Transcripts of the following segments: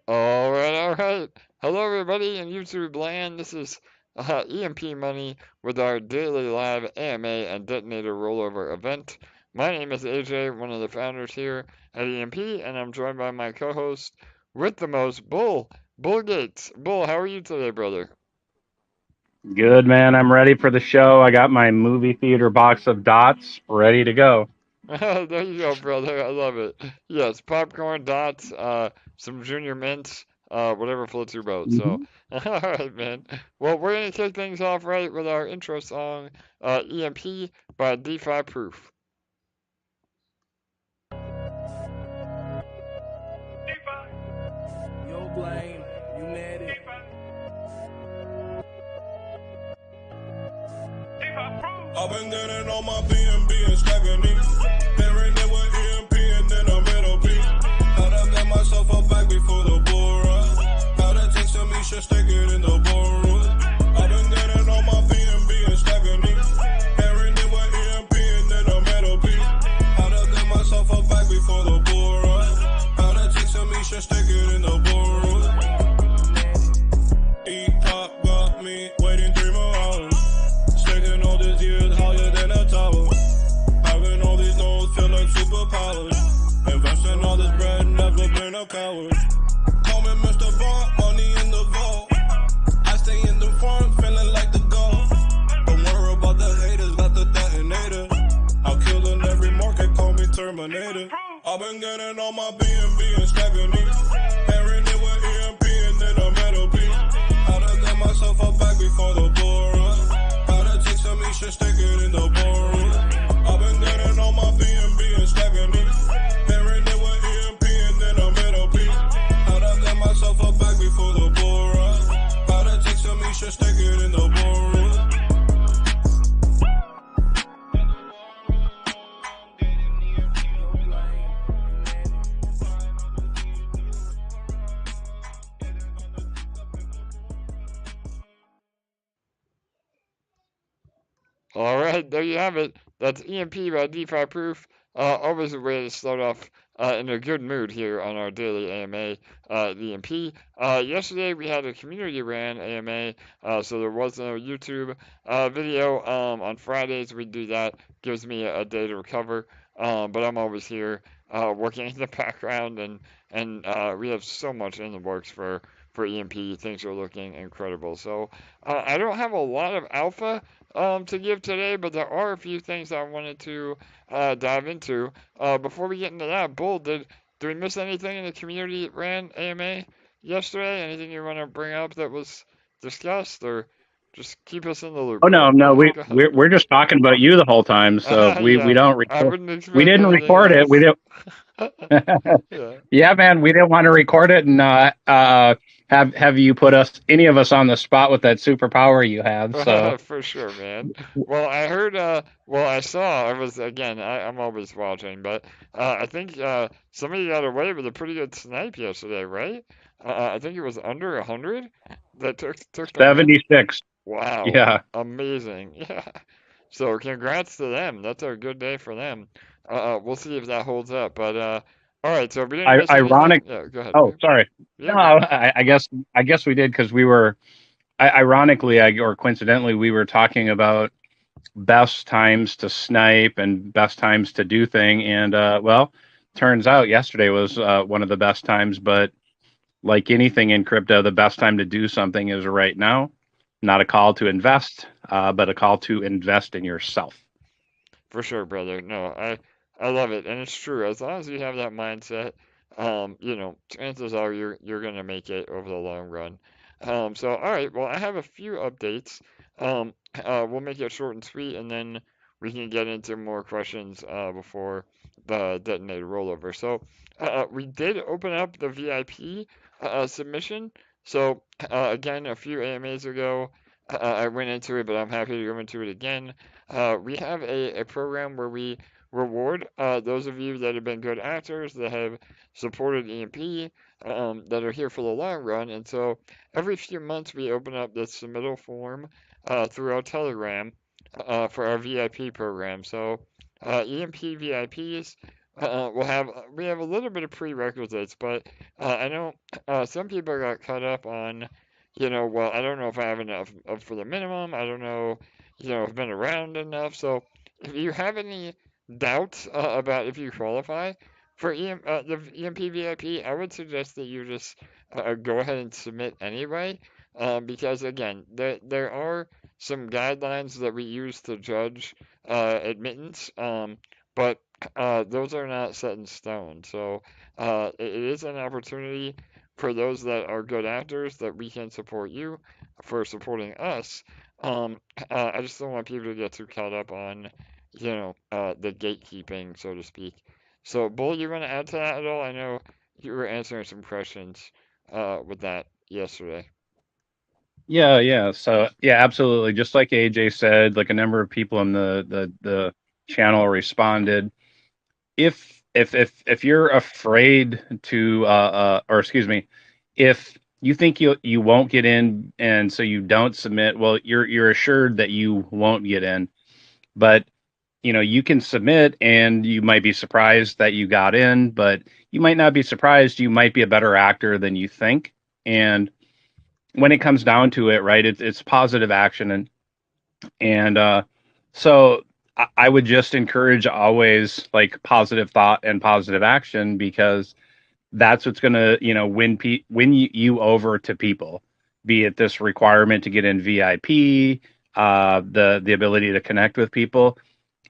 All right. Hello, everybody in YouTube land. This is EMP-Money with our daily live AMA and Detonator rollover event. My name is AJ, one of the founders here at EMP, and I'm joined by my co-host with the most, Bull Gates. Bull, how are you today, brother? Good, man. I'm ready for the show. I got my movie theater box of dots ready to go. There you go, brother. I love it. Yes, popcorn, dots, some junior mints, whatever floats your boat. So, Mhm. all right, man. Well, we're gonna kick things off right with our intro song, EMP by Defi Proof. Yo, blame, you mad at I've been getting on my BNB and stacking it. Pairing it with EMP and then a middle P. How to get myself a bag before the bull run. How to take some Isha, stick it in the ballroom. I've been getting on my BNB and stacking it. Pairing it with EMP and then a middle P. How to get myself a bag before the bull run. How to take some Isha, stick it in the ballroom. E-pop got me waiting 3 more hours. Stacking all these years higher than a tower. Having all these nodes feel like superpowers. Investing all this bread, never been a coward. Call me Mr. Bond, money in the vault. I stay in the front, feeling like the goal. Don't worry about the haters, got the detonator. I'll kill in every market, call me Terminator. I've been getting on my BNB and stacking it. Pairing it with EMP and then a metal P. How to get myself a bag before the bull run. How to take some Isha, stick it in the ballroom. I've been getting on my BNB and stacking it. Pairing it with EMP and then a metal P. How to get myself a bag before the bull run. How to take some Isha, stick it in the ballroom. All right, there you have it. That's EMP by DeFi Proof. Always a way to start off in a good mood here on our daily AMA, the EMP. Yesterday we had a community ran AMA, so there was no YouTube video. On Fridays we do that. Gives me a day to recover. But I'm always here working in the background, and we have so much in the works for EMP. Things are looking incredible. So I don't have a lot of alpha to give today, but there are a few things I wanted to dive into. Before we get into that, Bull, did we miss anything in the community that ran AMA yesterday? Anything you want to bring up that was discussed, or just keep us in the loop, Oh no, brother? no, we Go ahead. we're just talking about you the whole time, so we Yeah, don't I record. wouldn't We expect didn't anything record it. We else. didn't. Yeah. Yeah, man, we didn't want to record it and have you put us any of us on the spot with that superpower you have. So For sure, man. Well, I heard, well, I saw, I was, again, I'm always watching, but I think somebody got away with a pretty good snipe yesterday, right? I think it was under 100 that took the win. 76. Wow, Yeah. amazing. Yeah. So congrats to them. That's a good day for them. We'll see if that holds up. But all right, so we didn't miss anything. Ironic. Yeah, go ahead, Oh, man. sorry. No, Yeah, go ahead. I guess we did because we were ironically or coincidentally we were talking about best times to snipe and best times to do thing. And well, turns out yesterday was one of the best times. But like anything in crypto, the best time to do something is right now. Not a call to invest, but a call to invest in yourself. For sure, brother. No, I love it, and it's true. As long as you have that mindset, chances are you're gonna make it over the long run. So all right, well, I have a few updates. We'll make it short and sweet, and then we can get into more questions before the detonator rollover. So we did open up the VIP submission. So again, a few AMAs ago, I went into it, but I'm happy to go into it again. We have a program where we reward those of you that have been good actors, that have supported EMP, that are here for the long run. And so every few months we open up this submittal form through our Telegram for our VIP program. So EMP VIPs, we have a little bit of prerequisites, but I know some people got caught up on, well, I don't know if I have enough for the minimum. I don't know, if I've been around enough. So if you have any doubts about if you qualify for the EMP VIP, I would suggest that you just go ahead and submit anyway, because again, there are some guidelines that we use to judge admittance, but those are not set in stone. So it is an opportunity for those that are good actors that we can support you for supporting us. I just don't want people to get too caught up on, the gatekeeping, so to speak. So, Bull, you want to add to that at all? I know you were answering some questions with that yesterday. Yeah. So yeah, absolutely. Just like AJ said, like a number of people in the channel responded. If you're afraid to or excuse me, if you think you won't get in and so you don't submit, well, you're assured that you won't get in. But you can submit and you might be surprised that you got in, but you might not be surprised. You might be a better actor than you think. And when it comes down to it, right, it's positive action. And so I would just encourage always like positive thought and positive action, because that's what's going to, win you over to people, be it this requirement to get in VIP, the ability to connect with people.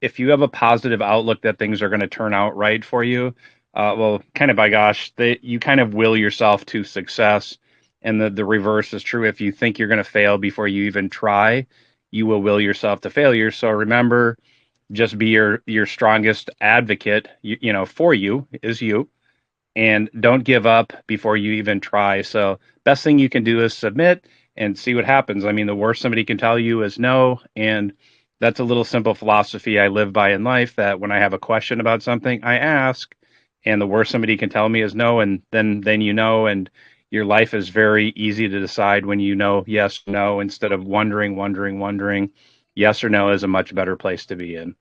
If you have a positive outlook that things are going to turn out right for you, well, kind of by gosh, you kind of will yourself to success. And the reverse is true. If you think you're going to fail before you even try, you will yourself to failure. So remember, just be your strongest advocate, for you is you, and don't give up before you even try. So best thing you can do is submit and see what happens. I mean, the worst somebody can tell you is no. And that's a little simple philosophy I live by in life, that when I have a question about something, I ask, and the worst somebody can tell me is no. And then and your life is very easy to decide when yes, no, instead of wondering. Yes or no is a much better place to be in.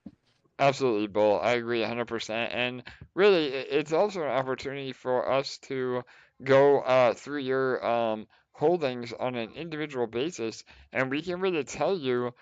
Absolutely, Bull. I agree 100%. And really, it's also an opportunity for us to go through your holdings on an individual basis, and we can really tell you,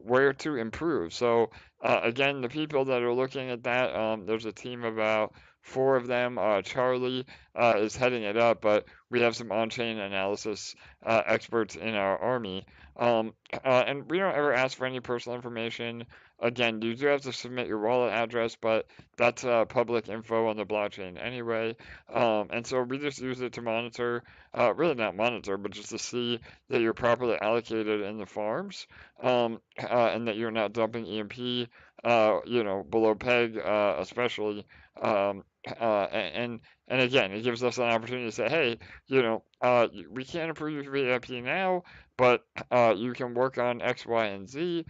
where to improve. So, again, the people that are looking at that, there's a team of about four of them. Charlie is heading it up, but we have some on-chain analysis experts in our army. And we don't ever ask for any personal information. Again, you do have to submit your wallet address, but that's public info on the blockchain anyway. And so we just use it to monitor, really not monitor, but just to see that you're properly allocated in the farms, and that you're not dumping EMP, below peg, especially. And again, it gives us an opportunity to say, hey, we can't approve your VIP now, but you can work on X, Y, and Z,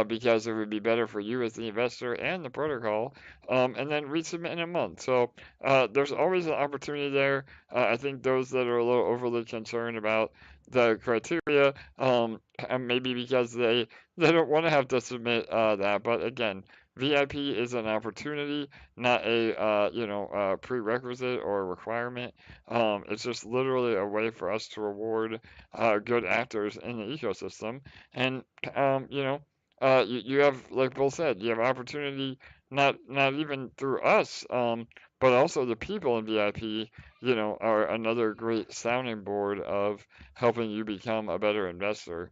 because it would be better for you as the investor and the protocol, and then resubmit in a month. So there's always an opportunity there. I think those that are a little overly concerned about the criteria, and maybe because they don't want to have to submit that, but again, VIP is an opportunity, not a prerequisite or a requirement. It's just literally a way for us to reward good actors in the ecosystem, and you have, like Bill said, you have opportunity not even through us, but also the people in VIP, are another great sounding board of helping you become a better investor.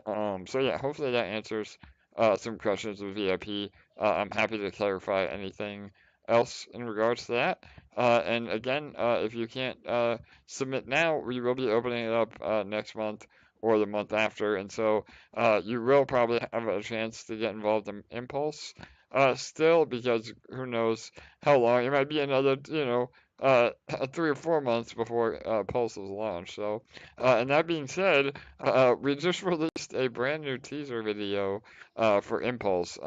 So yeah, hopefully that answers some questions with VIP. I'm happy to clarify anything else in regards to that. And again, if you can't submit now, we will be opening it up next month or the month after, and so you will probably have a chance to get involved in Impulse still, because who knows how long. It might be another, 3 or 4 months before Pulse is launched. So, and that being said, we just released a brand new teaser video for Impulse.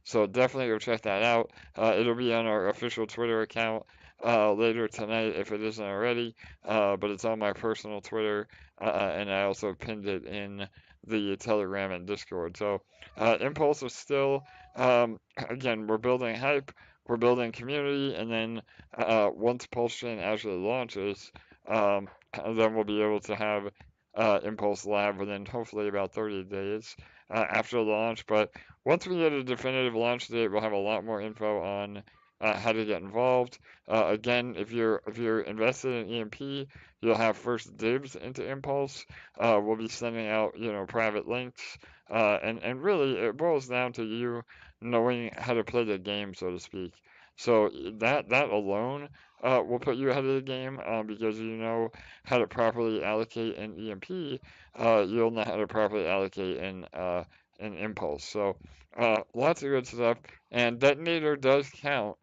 So definitely go check that out. It'll be on our official Twitter account later tonight if it isn't already, but it's on my personal Twitter, and I also pinned it in the Telegram and Discord. So Impulse is still, again, we're building hype. we're building community, and then once Pulse Chain actually launches, then we'll be able to have Impulse Lab within hopefully about 30 days after launch. But once we get a definitive launch date, we'll have a lot more info on how to get involved. Again, if you're invested in EMP, you'll have first dibs into Impulse. We'll be sending out private links, and really it boils down to you knowing how to play the game, so to speak. So that alone will put you ahead of the game because you know how to properly allocate in EMP. You'll know how to properly allocate in Impulse. So lots of good stuff. And Detonator does count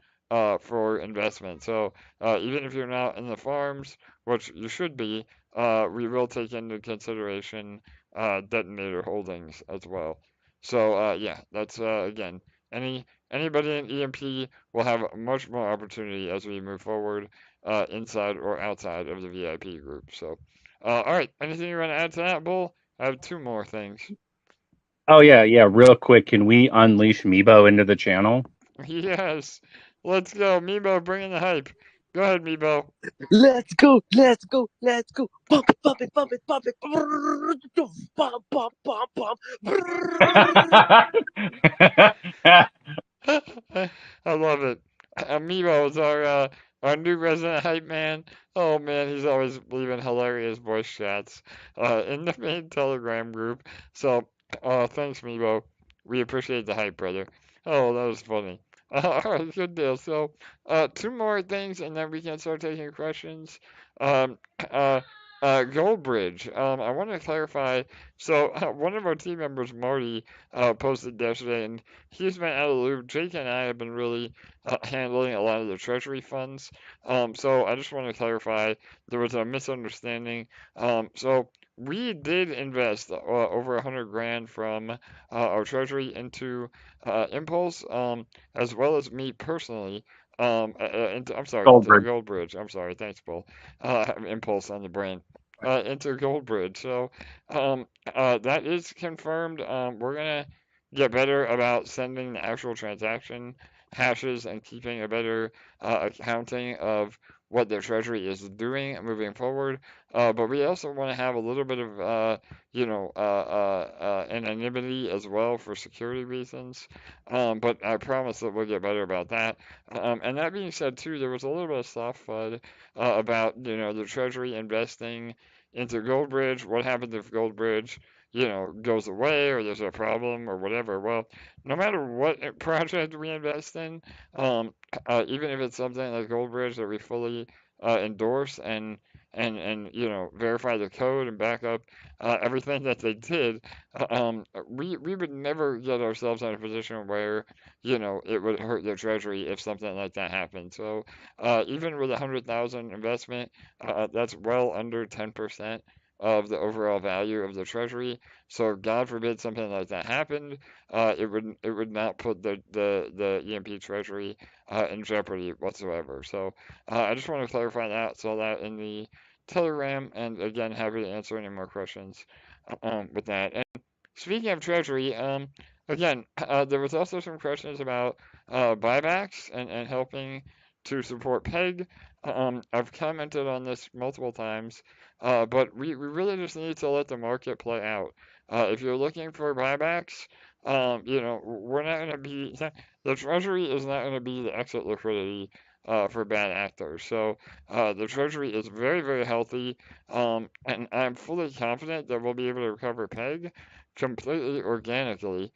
for investment. So even if you're not in the farms, which you should be, we will take into consideration Detonator holdings as well. So yeah, that's again anybody in EMP will have much more opportunity as we move forward inside or outside of the VIP group. So all right, anything you want to add to that, Bull? I have two more things. Oh yeah. Real quick, can we unleash Meebo into the channel? Yes, let's go, Meebo, bring in the hype. Go ahead, Meebo. Let's go. Pump it, pump it, pump it, pump it. Pump, pump, pump, pump. I love it. Amiibo is our new resident hype man. Oh man, he's always leaving hilarious voice chats in the main Telegram group. So thanks, Amiibo. We appreciate the hype, brother. Oh, that was funny. All right, good deal. So two more things, and then we can start taking questions. Um, uh, GoldBridge. I want to clarify. So one of our team members, Marty, posted yesterday, and he's been out of the loop. Jake and I have been really handling a lot of the treasury funds. So I just want to clarify there was a misunderstanding. So we did invest over 100 grand from our treasury into Impulse, as well as me personally. I'm sorry, into GoldBridge. GoldBridge. I'm sorry, thanks, Paul. Impulse on the brain. Into GoldBridge. So that is confirmed. We're gonna get better about sending the actual transaction hashes and keeping a better accounting of what their treasury is doing moving forward. But we also want to have a little bit of, anonymity as well for security reasons. But I promise that we'll get better about that. And that being said, too, there was a little bit of soft FUD about, the treasury investing into GoldBridge. What happens if GoldBridge goes away or there's a problem or whatever? Well, no matter what project we invest in, even if it's something like GoldBridge that we fully endorse and verify the code and back up everything that they did, we would never get ourselves in a position where it would hurt the treasury if something like that happened. So even with 100,000 investment, that's well under 10% of the overall value of the treasury. So God forbid something like that happened, it would not put the EMP treasury in jeopardy whatsoever. So I just want to clarify that, so that in the Telegram, and again, happy to answer any more questions with that. And speaking of treasury, again, there was also some questions about buybacks and helping to support PEG. I've commented on this multiple times, but we really just need to let the market play out. If you're looking for buybacks, we're not going to be, the treasury is not going to be the exit liquidity for bad actors. So the treasury is very, very healthy, and I'm fully confident that we'll be able to recover PEG completely organically,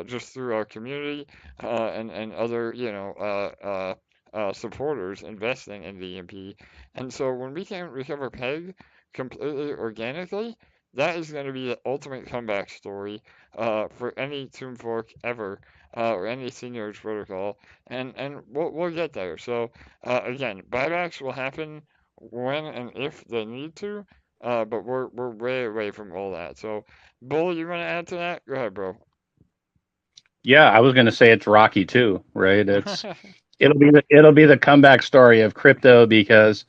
just through our community and other, supporters investing in the EMP. And so when we can recover PEG completely organically, that is going to be the ultimate comeback story for any Tomb Fork ever, or any seigniorage protocol, and we'll get there. So again, buybacks will happen when and if they need to, but we're way away from all that. So, Bull, you want to add to that? Go ahead, bro. Yeah, I was going to say it's Rocky too, right? It'll be the comeback story of crypto, because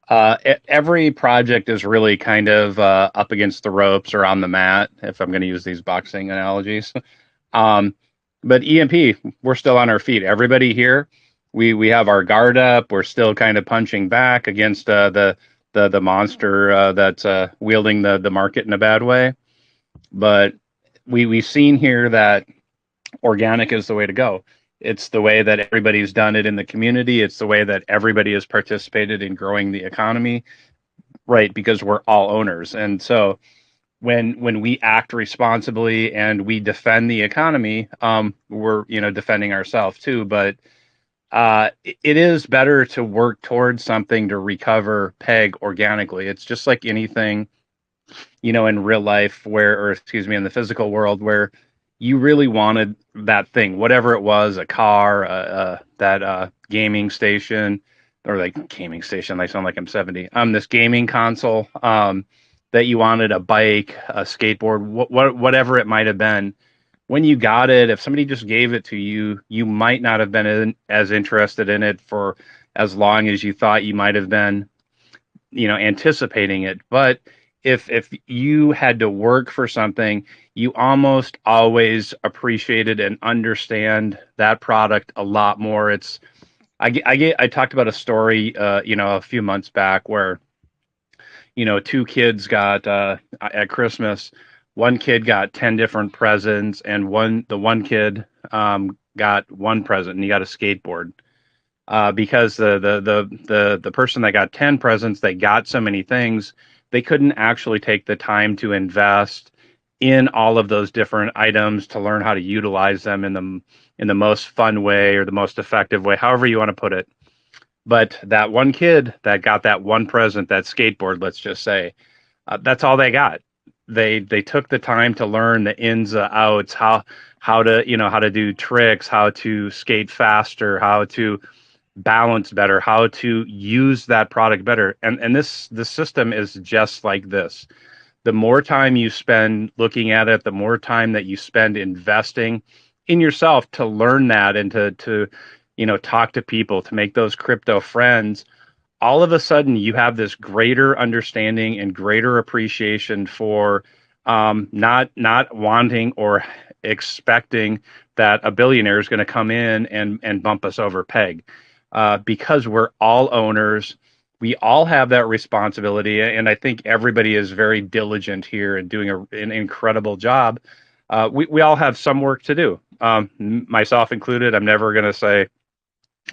every project is really kind of up against the ropes or on the mat, if I'm going to use these boxing analogies. But EMP, we're still on our feet. Everybody here, we have our guard up. We're still kind of punching back against the monster that's wielding the market in a bad way. But we've seen here that organic is the way to go. It's the way that everybody's done it in the community. It's the way that everybody has participated in growing the economy, right? Because we're all owners. And so when we act responsibly and we defend the economy, we're defending ourselves too. But it is better to work towards something to recover peg organically. It's just like anything, in real life in the physical world where you really wanted that thing, whatever it was, a car, that gaming station, or like gaming station. I sound like I'm 70. This gaming console, that you wanted, a bike, a skateboard, whatever it might have been. When you got it, if somebody just gave it to you, you might not have been as interested in it for as long as you thought you might have been, anticipating it. But if you had to work for something, you almost always appreciated and understand that product a lot more. I talked about a story, a few months back where, two kids got at Christmas. One kid got 10 different presents, and the one kid got one present, and he got a skateboard. Because the person that got 10 presents, they got so many things, they couldn't actually take the time to invest in all of those different items to learn how to utilize them in the most fun way or the most effective way, however you want to put it. But that one kid that got that one present, that skateboard, let's just say, that's all they got. They took the time to learn the ins and outs, how to do tricks, how to skate faster, how to balance better, how to use that product better. And this system is just like this. The more time you spend looking at it, the more time that you spend investing in yourself to learn that and to talk to people, to make those crypto friends, all of a sudden you have this greater understanding and greater appreciation for not wanting or expecting that a billionaire is going to come in and bump us over peg. Because we're all owners, we all have that responsibility, and I think everybody is very diligent here and doing an incredible job. We all have some work to do, myself included. I'm never going to say,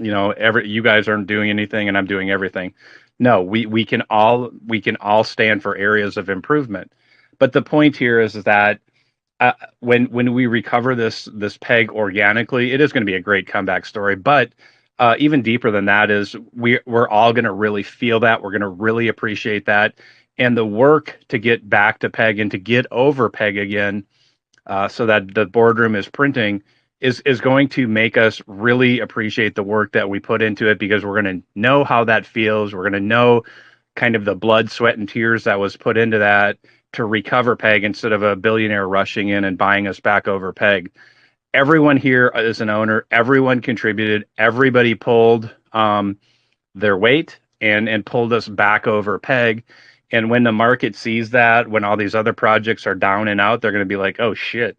you guys aren't doing anything and I'm doing everything. No, we can all stand for areas of improvement. But the point here is that when we recover this peg organically, it is going to be a great comeback story. But even deeper than that is we're all going to really feel that. We're going to really appreciate that. And the work to get back to peg and to get over peg again, so that the boardroom is printing, is going to make us really appreciate the work that we put into it, because we're going to know how that feels. We're going to know kind of the blood, sweat, and tears that was put into that to recover peg, instead of a billionaire rushing in and buying us back over peg. Everyone here is an owner. Everyone contributed. Everybody pulled their weight and pulled us back over peg. And when the market sees that, when all these other projects are down and out, they're going to be like, oh shit,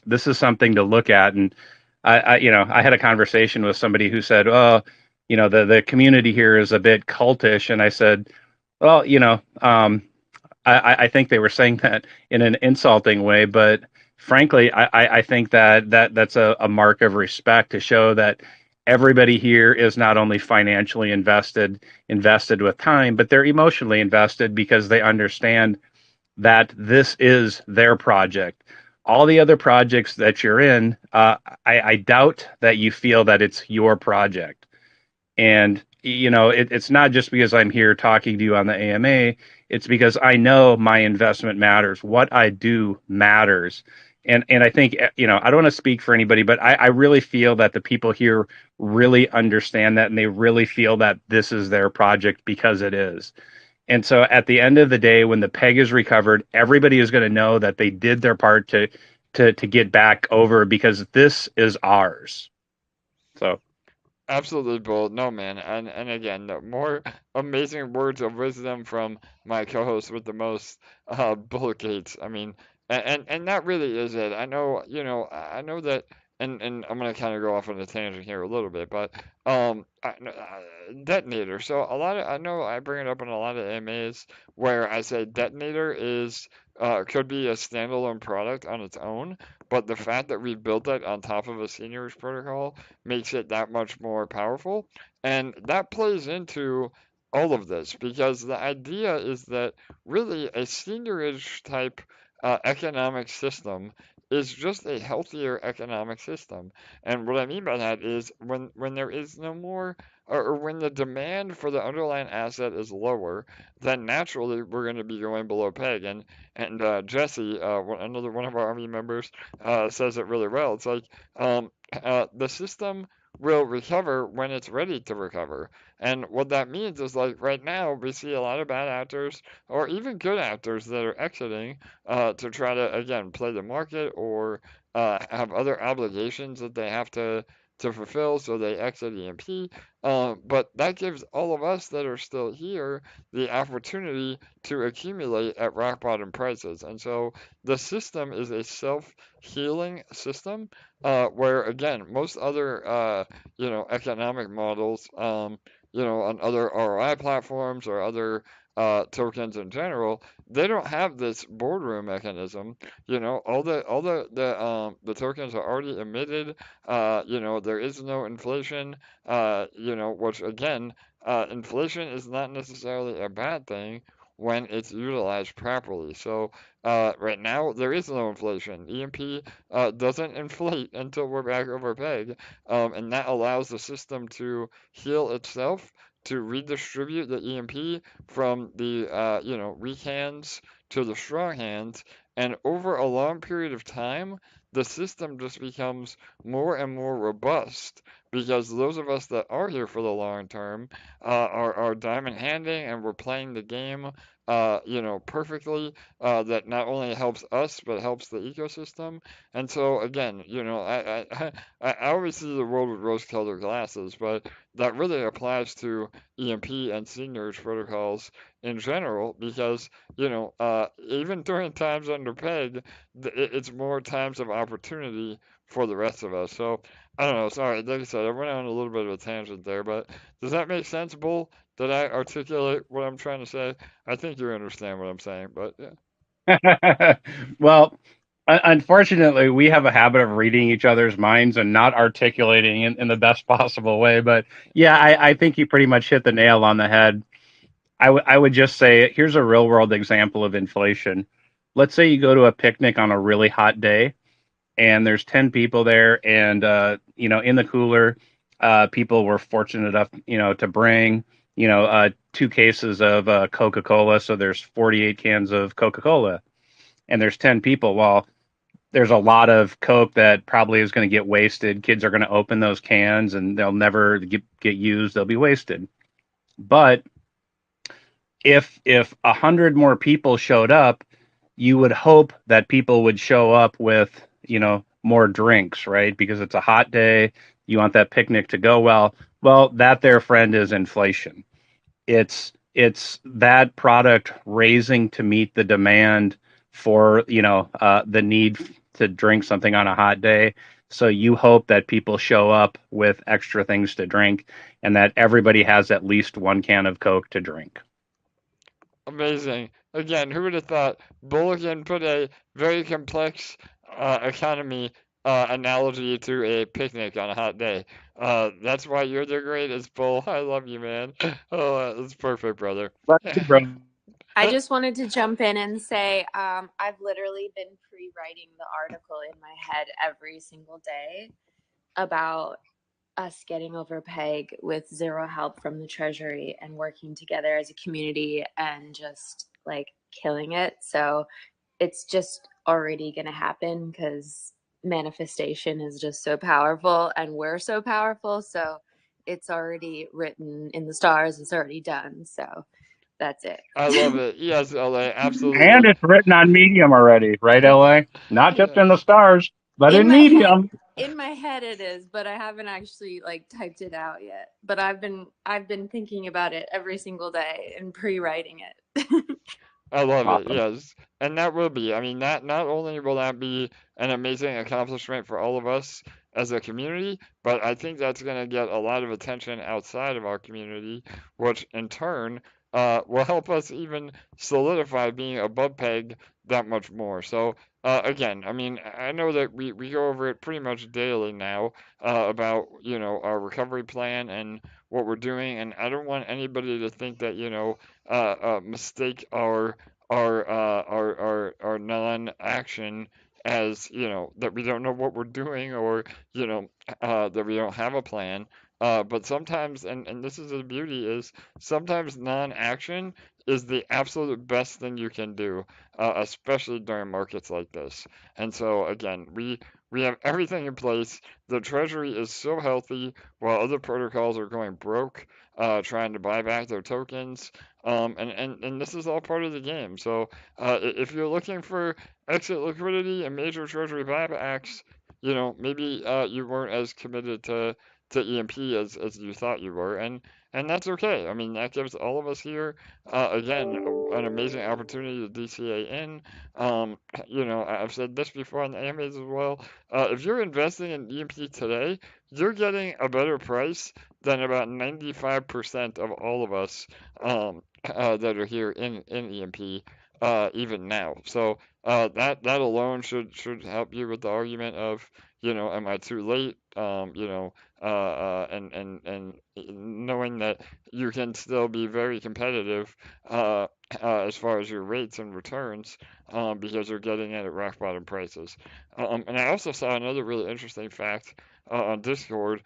this is something to look at. And I had a conversation with somebody who said, oh, the community here is a bit cultish. And I said, well, I think they were saying that in an insulting way, but frankly, I think that's a mark of respect, to show that everybody here is not only financially invested with time, but they're emotionally invested, because they understand that this is their project. All the other projects that you're in, I doubt that you feel that it's your project. And it's not just because I'm here talking to you on the AMA. It's because I know my investment matters. What I do matters. And I think, I don't want to speak for anybody, but I really feel that the people here really understand that, and they really feel that this is their project, because it is. And so at the end of the day, when the peg is recovered, everybody is going to know that they did their part to get back over, because this is ours. So. Absolutely bold. No, man. And again, the more amazing words of wisdom from my co-host with the most bull gates. I mean, and that really is it. I know, I know that, and I'm gonna kind of go off on a tangent here a little bit, but Detonator. So I know I bring it up in a lot of AMAs where I say Detonator is could be a standalone product on its own, but the fact that we built it on top of a seigniorage protocol makes it that much more powerful, and that plays into all of this because the idea is that really a seigniorage type economic system is just a healthier economic system. And what I mean by that is when there is no more, or when the demand for the underlying asset is lower, then naturally we're going to be going below peg. And Jesse, another one of our army members, says it really well. It's like the system will recover when it's ready to recover. And what that means is like right now we see a lot of bad actors or even good actors that are exiting to try to again play the market or have other obligations that they have to fulfill, so they exit EMP. But that gives all of us that are still here the opportunity to accumulate at rock bottom prices. And so the system is a self-healing system where again most other economic models on other ROI platforms or other tokens in general, they don't have this boardroom mechanism. All the tokens are already emitted. There is no inflation. Which again, inflation is not necessarily a bad thing when it's utilized properly. So right now there is no inflation. EMP doesn't inflate until we're back over peg, and that allows the system to heal itself to redistribute the EMP from the weak hands to the strong hands, and over a long period of time, the system just becomes more and more robust because those of us that are here for the long term are diamond handing and we're playing the game perfectly. That not only helps us but helps the ecosystem. And so again, I always see the world with rose-colored glasses, but that really applies to EMP and seigniorage protocols in general because even during times under peg, it's more times of opportunity for the rest of us. So I don't know. Sorry, like I said, I went on a little bit of a tangent there, but does that make sense, Bull? Did I articulate what I'm trying to say? I think you understand what I'm saying, but yeah. Well, unfortunately, we have a habit of reading each other's minds and not articulating in the best possible way. But yeah, I think you pretty much hit the nail on the head. I would just say here's a real world example of inflation. Let's say you go to a picnic on a really hot day and there's 10 people there, and in the cooler, people were fortunate enough to bring 2 cases of Coca-Cola, so there's 48 cans of Coca-Cola, and there's 10 people. Well, there's a lot of Coke that probably is going to get wasted. Kids are going to open those cans and they'll never get used. They'll be wasted. But if 100 more people showed up, you would hope that people would show up with more drinks, right? Because it's a hot day. You want that picnic to go well. Well, that there, friend, is inflation. It's that product raising to meet the demand for the need to drink something on a hot day. So you hope that people show up with extra things to drink and that everybody has at least 1 can of Coke to drink. Amazing. Again, who would have thought Bulligan put a very complex economy analogy to a picnic on a hot day. That's why you're the greatest, Bull. I love you, man. Oh, that's perfect, brother. I just wanted to jump in and say I've literally been pre-writing the article in my head every single day about us getting over peg with zero help from the Treasury and working together as a community and just like killing it. So it's just already going to happen because manifestation is just so powerful and we're so powerful. So it's already written in the stars. It's already done. So that's it. I love it. Yes, LA, absolutely. And it's written on Medium already, right, LA? Not just in the stars, but in Medium. In my head it is, but I haven't actually like typed it out yet. But I've been thinking about it every single day and pre-writing it. I love it. Awesome. Yes, and that will be. I mean, not only will that be an amazing accomplishment for all of us as a community, but I think that's going to get a lot of attention outside of our community, which in turn will help us even solidify being above peg that much more. So again, I mean, I know that we go over it pretty much daily now about our recovery plan and what we're doing, and I don't want anybody to think that mistake our non-action as that we don't know what we're doing, or that we don't have a plan. But sometimes, and this is the beauty, is sometimes non-action is the absolute best thing you can do, especially during markets like this. And so again, we have everything in place. The treasury is so healthy while other protocols are going broke, trying to buy back their tokens. And this is all part of the game. So if you're looking for exit liquidity and major treasury buybacks, maybe you weren't as committed to EMP as you thought you were, and that's okay. I mean, that gives all of us here again an amazing opportunity to DCA in. Um, I've said this before on the AMAs as well. If you're investing in EMP today, you're getting a better price than about 95% of all of us that are here in EMP even now. So that alone should help you with the argument of am I too late? And knowing that you can still be very competitive as far as your rates and returns because you're getting it at rock bottom prices. And I also saw another really interesting fact on Discord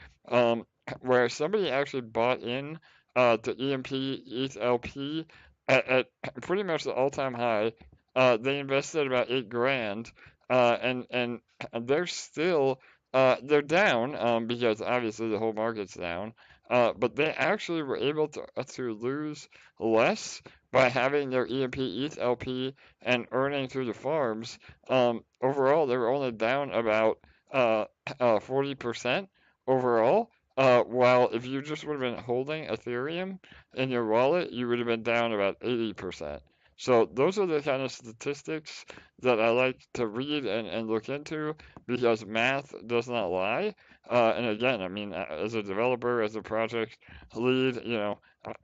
where somebody actually bought in to EMP-ETH LP at pretty much the all-time high. They invested about 8 grand, and they're still they're down because obviously the whole market's down. But they actually were able to lose less by having their EMP-ETH LP and earning through the farms. Overall, they were only down about 40% overall. While if you just would have been holding Ethereum in your wallet, you would have been down about 80%. So those are the kind of statistics that I like to read and look into because math does not lie. And again, I mean, as a developer, as a project lead,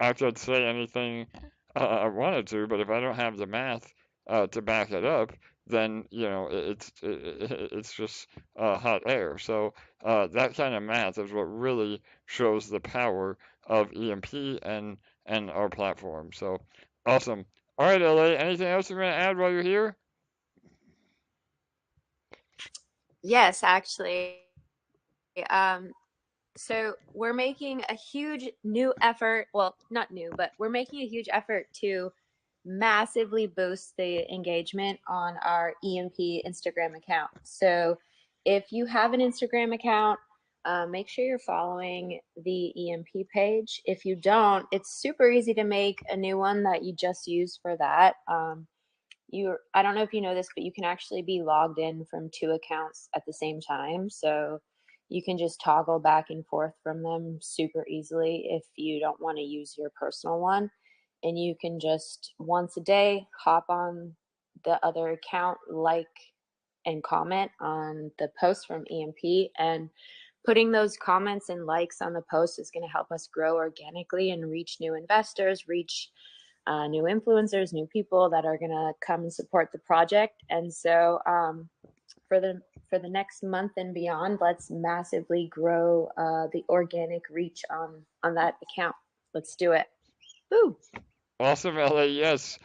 I could say anything I wanted to, but if I don't have the math to back it up, then it's just hot air. So that kind of math is what really shows the power of EMP and our platform. So awesome. All right, LA. Anything else you're gonna add while you're here? Yes, actually. So we're making a huge new effort. Well, not new, but we're making a huge effort to massively boost the engagement on our EMP Instagram account. So if you have an Instagram account, make sure you're following the EMP page. If you don't, it's super easy to make a new one that you just use for that. I don't know if you know this, but you can actually be logged in from 2 accounts at the same time. So you can just toggle back and forth from them super easily if you don't want to use your personal one. And you can just once a day hop on the other account, like and comment on the post from EMP, and putting those comments and likes on the post is going to help us grow organically and reach new investors, reach new influencers, new people that are going to come and support the project. And so for the next month and beyond, let's massively grow the organic reach on that account. Let's do it. Woo! Awesome, LA. Yes,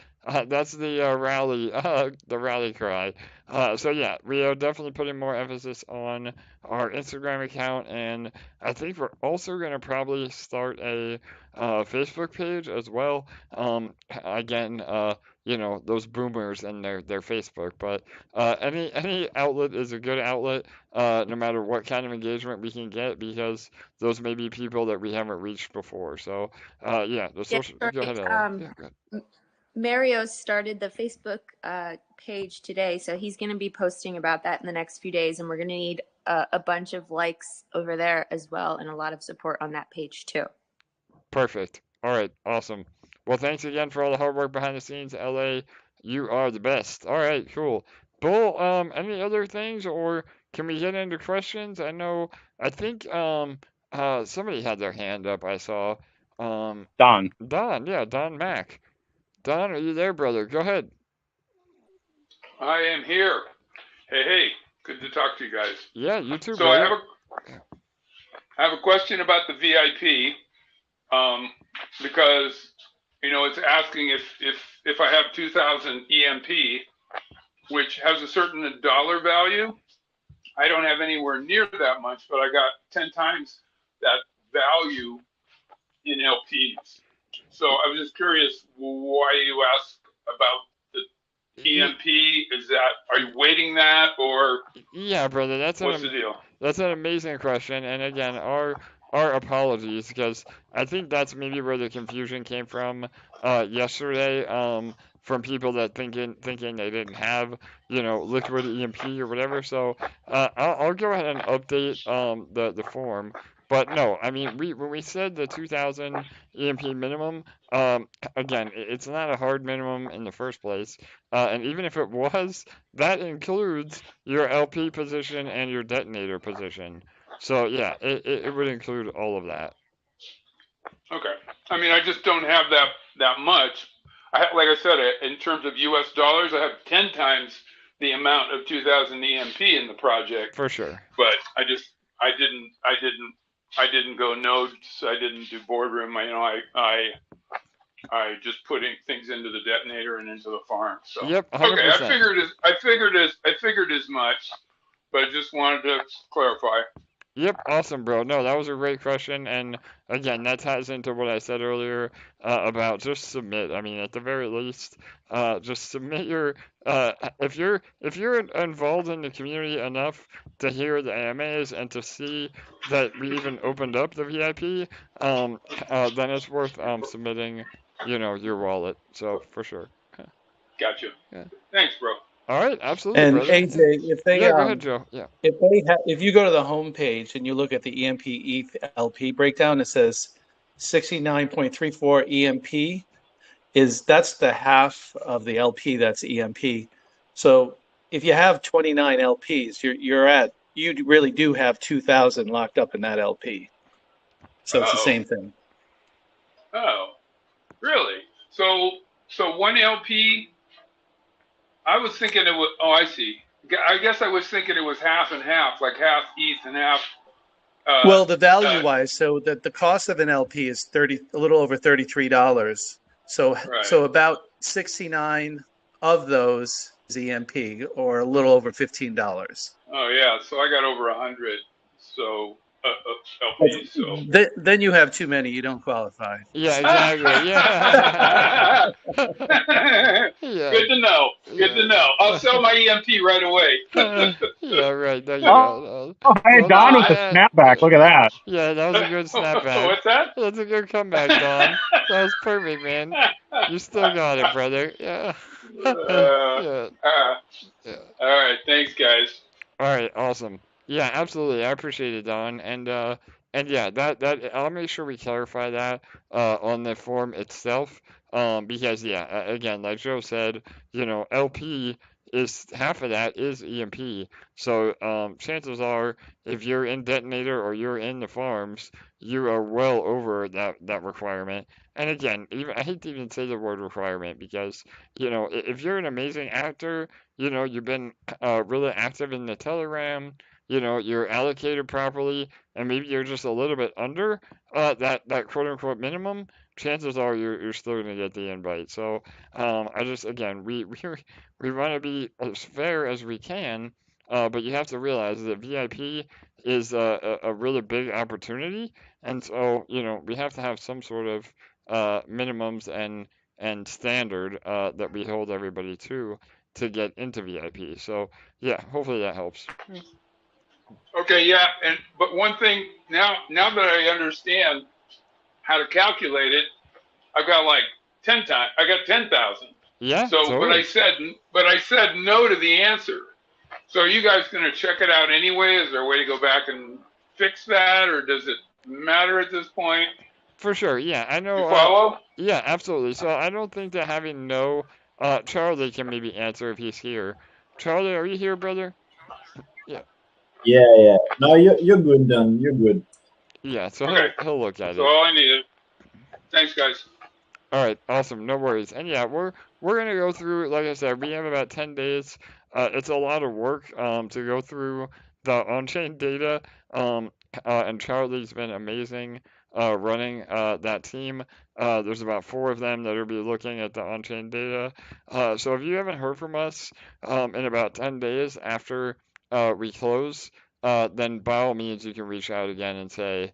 that's the rally cry. So yeah, we are definitely putting more emphasis on our Instagram account, and I think we're also gonna probably start a Facebook page as well. Again, those boomers and their Facebook, but any outlet is a good outlet, no matter what kind of engagement we can get, because those may be people that we haven't reached before. So yeah, the social. Go ahead, Ella. Yeah, go ahead. Mario started the Facebook page today, so he's going to be posting about that in the next few days, and we're going to need a bunch of likes over there as well, and a lot of support on that page too. Perfect. All right, awesome. Well, thanks again for all the hard work behind the scenes, LA. You are the best. All right, cool. Bull, any other things, or can we get into questions? I think somebody had their hand up. I saw. Don. Don, yeah, Don Mac. Don, are you there, brother? Go ahead. I am here. Hey, good to talk to you guys. Yeah, you too, So brother. I have a question about the VIP, because it's asking if I have 2,000 EMP, which has a certain dollar value. I don't have anywhere near that much, but I got 10 times that value in LPs. So I was just curious why you asked about the EMP. Are you waiting that, or Yeah, brother, what's the deal? That's an amazing question, and again, our apologies, because I think that's maybe where the confusion came from yesterday, from people that thinking they didn't have liquid EMP or whatever. So I'll go ahead and update the form. But no, I mean, when we said the 2,000 EMP minimum, again, it's not a hard minimum in the first place, and even if it was, that includes your LP position and your detonator position. So yeah, it would include all of that. Okay. I mean, I just don't have that much. Like I said, in terms of U.S. dollars, I have 10 times the amount of 2,000 EMP in the project. For sure. But I didn't go nodes. I didn't do boardroom. I just putting things into the detonator and into the farm. So yep, 100%. Okay, I figured as much, but I just wanted to clarify. Yep, awesome, bro. No, that was a great question, and again, that ties into what I said earlier about just submit. I mean, at the very least, just submit your. If you're involved in the community enough to hear the AMAs and to see that we even opened up the VIP, then it's worth submitting, your wallet. So for sure. Gotcha. Yeah. Thanks, bro. All right, absolutely, And brother. AJ, if they Yeah, go ahead, Joe. Yeah. if you go to the home page and you look at the EMP-ETH LP breakdown, it says 69.34 EMP that's the half of the LP that's EMP. So if you have 29 LPs, you really do have 2,000 locked up in that LP. So it's the same thing. Oh, really? So one LP. I was thinking it was. Oh, I see. I guess I was thinking it was half and half, like half ETH and half. Well, the value wise, so the cost of an LP is a little over $33. So about 69 of those is EMP, or a little over $15. Oh yeah, so I got over 100. So LP. So then you have too many. You don't qualify. Yeah, exactly. Yeah. Yeah. Good to know. Good to know. I'll sell my EMP right away. Yeah, right. There you go. Hey, Don with the snapback. Look at that. Yeah, that was a good snapback. What's that? That's a good comeback, Don. That was perfect, man. You still got it, brother. Yeah. Yeah. All right. Thanks, guys. All right. Awesome. Yeah, absolutely. I appreciate it, Don. And yeah, that I'll make sure we clarify that on the form itself. Because yeah, again, like Joe said, LP is half of that is EMP. So chances are, if you're in detonator or you're in the farms, you are well over that requirement. And again, I hate to even say the word requirement, because if you're an amazing actor, you've been really active in the Telegram, you're allocated properly, and maybe you're just a little bit under that quote unquote minimum, chances are you're still going to get the invite. So I just, again, we want to be as fair as we can, but you have to realize that VIP is a really big opportunity, and so we have to have some sort of minimums and standard that we hold everybody to get into VIP. So yeah, hopefully that helps. Okay, yeah, but one thing now that I understand how to calculate it, I've got like 10 times. I got 10,000. Yeah. So, totally. but I said no to the answer. So, are you guys going to check it out anyway? Is there a way to go back and fix that, or does it matter at this point? For sure. Yeah, I know. You follow? Yeah, absolutely. So I don't think that having no Charlie can maybe answer if he's here. Charlie, are you here, brother? Yeah. Yeah. No, you're good, Dan. You're good. Yeah. So Okay. he'll look at That's it. all I needed. Thanks, guys. All right, awesome, no worries. And yeah, we're gonna go through. Like I said, we have about 10 days. It's a lot of work to go through the on-chain data. And Charlie's been amazing running that team. There's about 4 of them that will be looking at the on-chain data. So if you haven't heard from us in about 10 days after we close, then by all means you can reach out again and say,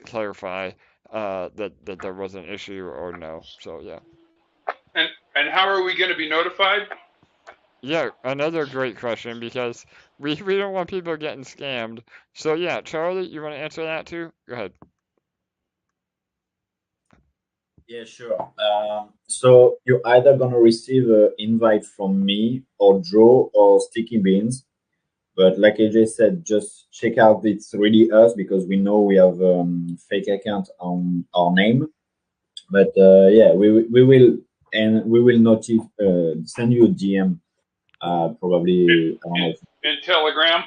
clarify that there was an issue or no. So yeah. And how are we going to be notified? Yeah, another great question because we don't want people getting scammed. So yeah, Charlie, you want to answer that too? Go ahead. Yeah, sure. So you're either gonna receive an invite from me or Joe or Sticky Beans. But like AJ said, just check out it's really us because we know we have fake account on our name. But yeah, we will send you a DM probably. I don't know. In Telegram?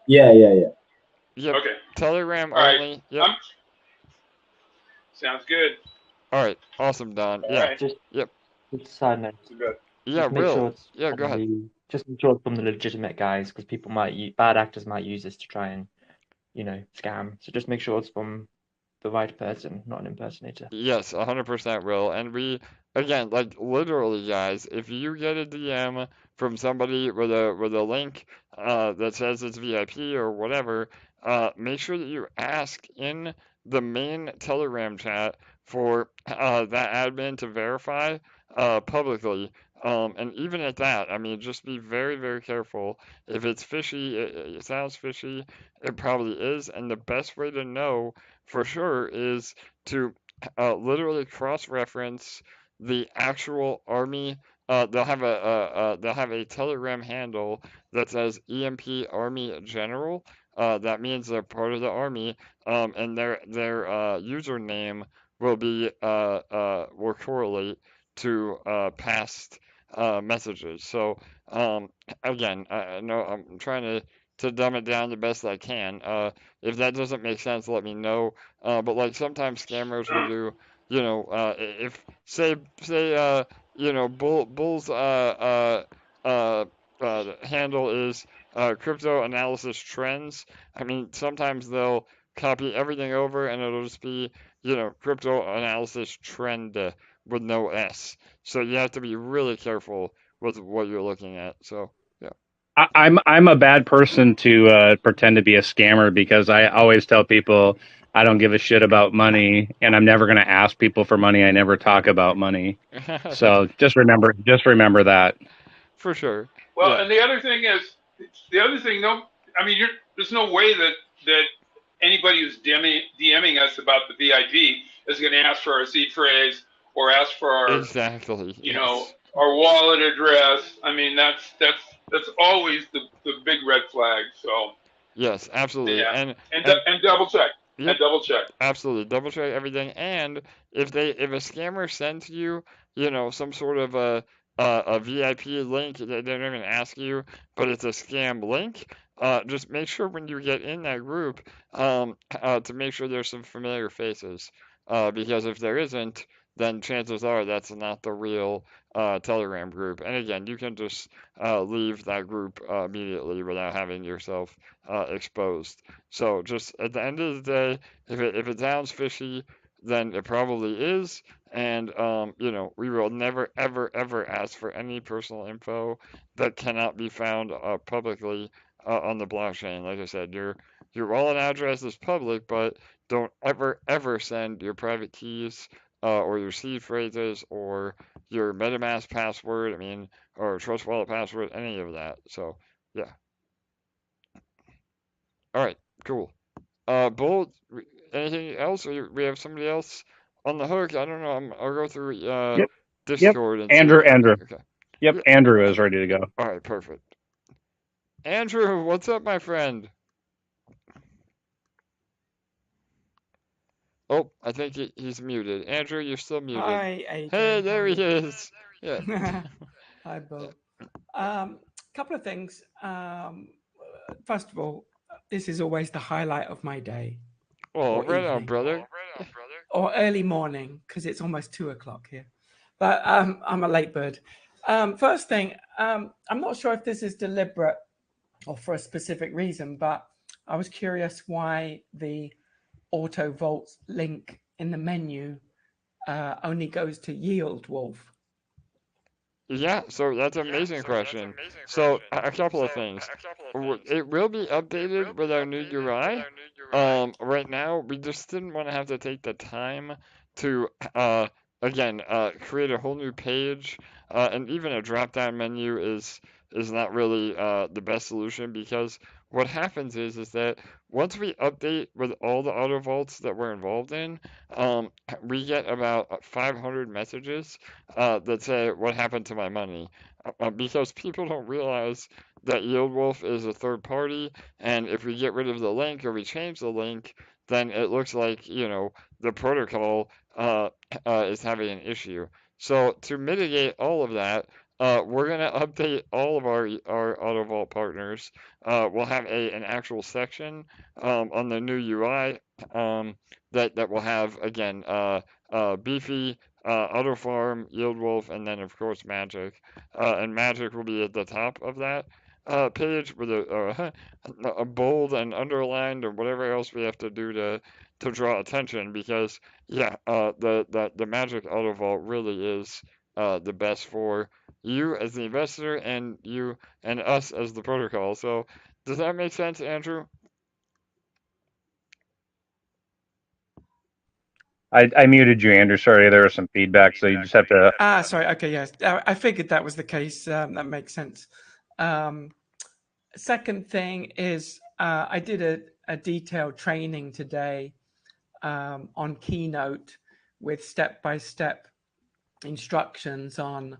Yeah. Yep. Okay. Telegram All right. only. Yep. Sounds good. All right. Awesome, Don. All Yeah. right. Just Yep. a side note. Yeah, Just make Will. sure it's Yeah, go from ahead. just make sure it's from the legitimate guys, because people bad actors might use this to try and, scam. So just make sure it's from the right person, not an impersonator. Yes, 100% Will. And we, again, like literally, guys, if you get a DM from somebody with a link that says it's VIP or whatever, make sure that you ask in the main Telegram chat for that admin to verify publicly. And even at that, I mean, just be very, very careful. If it's fishy, it sounds fishy, it probably is. And the best way to know for sure is to literally cross-reference the actual army. They'll have a Telegram handle that says EMP Army General. That means they're part of the army, and their username will correlate to past messages. So again, I know I'm trying to dumb it down the best I can. If that doesn't make sense, let me know. But like sometimes scammers will do, if Bull's handle is crypto analysis trends. I mean, sometimes they'll copy everything over and it'll just be, crypto analysis trend with no S. So you have to be really careful with what you're looking at. So yeah. I'm a bad person to pretend to be a scammer because I always tell people I don't give a shit about money and I'm never going to ask people for money. I never talk about money. So just remember that. For sure. Well, Yeah. and the other thing, there's no way that anybody who's DMing us about the VIP is going to ask for our seed phrase or ask for our exactly. Our wallet address. I mean, that's always the big red flag. So yes, absolutely. Yeah. And double check. Yep. And double check. Absolutely, double check everything. And if a scammer sends you, some sort of a VIP link, they don't even ask you, but it's a scam link. Just make sure when you get in that group, to make sure there's some familiar faces. Because if there isn't, then chances are that's not the real Telegram group. And again, you can just leave that group immediately without having yourself exposed. So just at the end of the day, if it sounds fishy, then it probably is. And we will never ever ask for any personal info that cannot be found publicly on the blockchain. Like I said, your wallet address is public, but don't ever send your private keys or your seed phrases or your MetaMask password. Or Trust Wallet password, any of that. So yeah. All right, cool. Bull, anything else? Or we have somebody else on the hook? I don't know. I'll go through Discord. Yep. And Andrew. Okay. Yep, Andrew is ready to go. All right, perfect. Andrew, what's up, my friend? Oh, I I think he's muted. Andrew, you're still muted. Hi, AJ. Hey, there he How are you? is. Yeah. Hi, Bill. Couple of things. First of all, this is always the highlight of my day. Oh, or right on, evening, brother. or early morning, because it's almost 2 o'clock here. But I'm a late bird. First thing, I'm not sure if this is deliberate or for a specific reason, but I was curious why the Autovaults link in the menu only goes to Yieldwolf. Yeah, so that's an amazing question. So a couple of things. It will be updated with our new UI. Right now, we just didn't want to have to take the time to, again, create a whole new page, and even a drop-down menu is not really the best solution, because what happens is that once we update with all the auto vaults that we're involved in, we get about 500 messages that say, "What happened to my money?" Because people don't realize that Yieldwolf is a third party, and if we get rid of the link or we change the link, then it looks like, the protocol is having an issue. So to mitigate all of that, we're going to update all of our Auto Vault partners. We'll have an actual section on the new UI that will have, again, Beefy, Auto Farm, Yieldwolf, and then, of course, Magik. And Magik will be at the top of that page with a bold and underlined or whatever else we have to do to draw attention, because the Magik Auto Vault really is the best for you as the investor and you and us as the protocol. So does that make sense, Andrew? I muted you, Andrew. Sorry, there was some feedback, so you just have to. Sorry. Okay, yes. I figured that was the case. That makes sense. Second thing is, I did a detailed training today on Keynote with step-by-step instructions on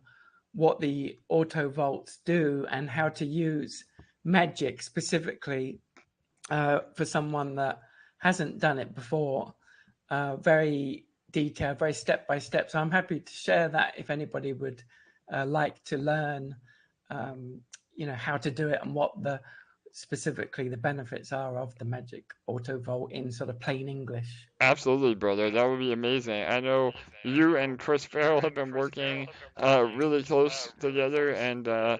what the auto vaults do and how to use Magik specifically for someone that hasn't done it before. Very detailed, very step-by-step. So I'm happy to share that if anybody would like to learn how to do it and what specifically the benefits are of the Magik Auto Vault in sort of plain English. Absolutely, brother. That would be amazing. I know you and Chris Farrell have been working really close together, and I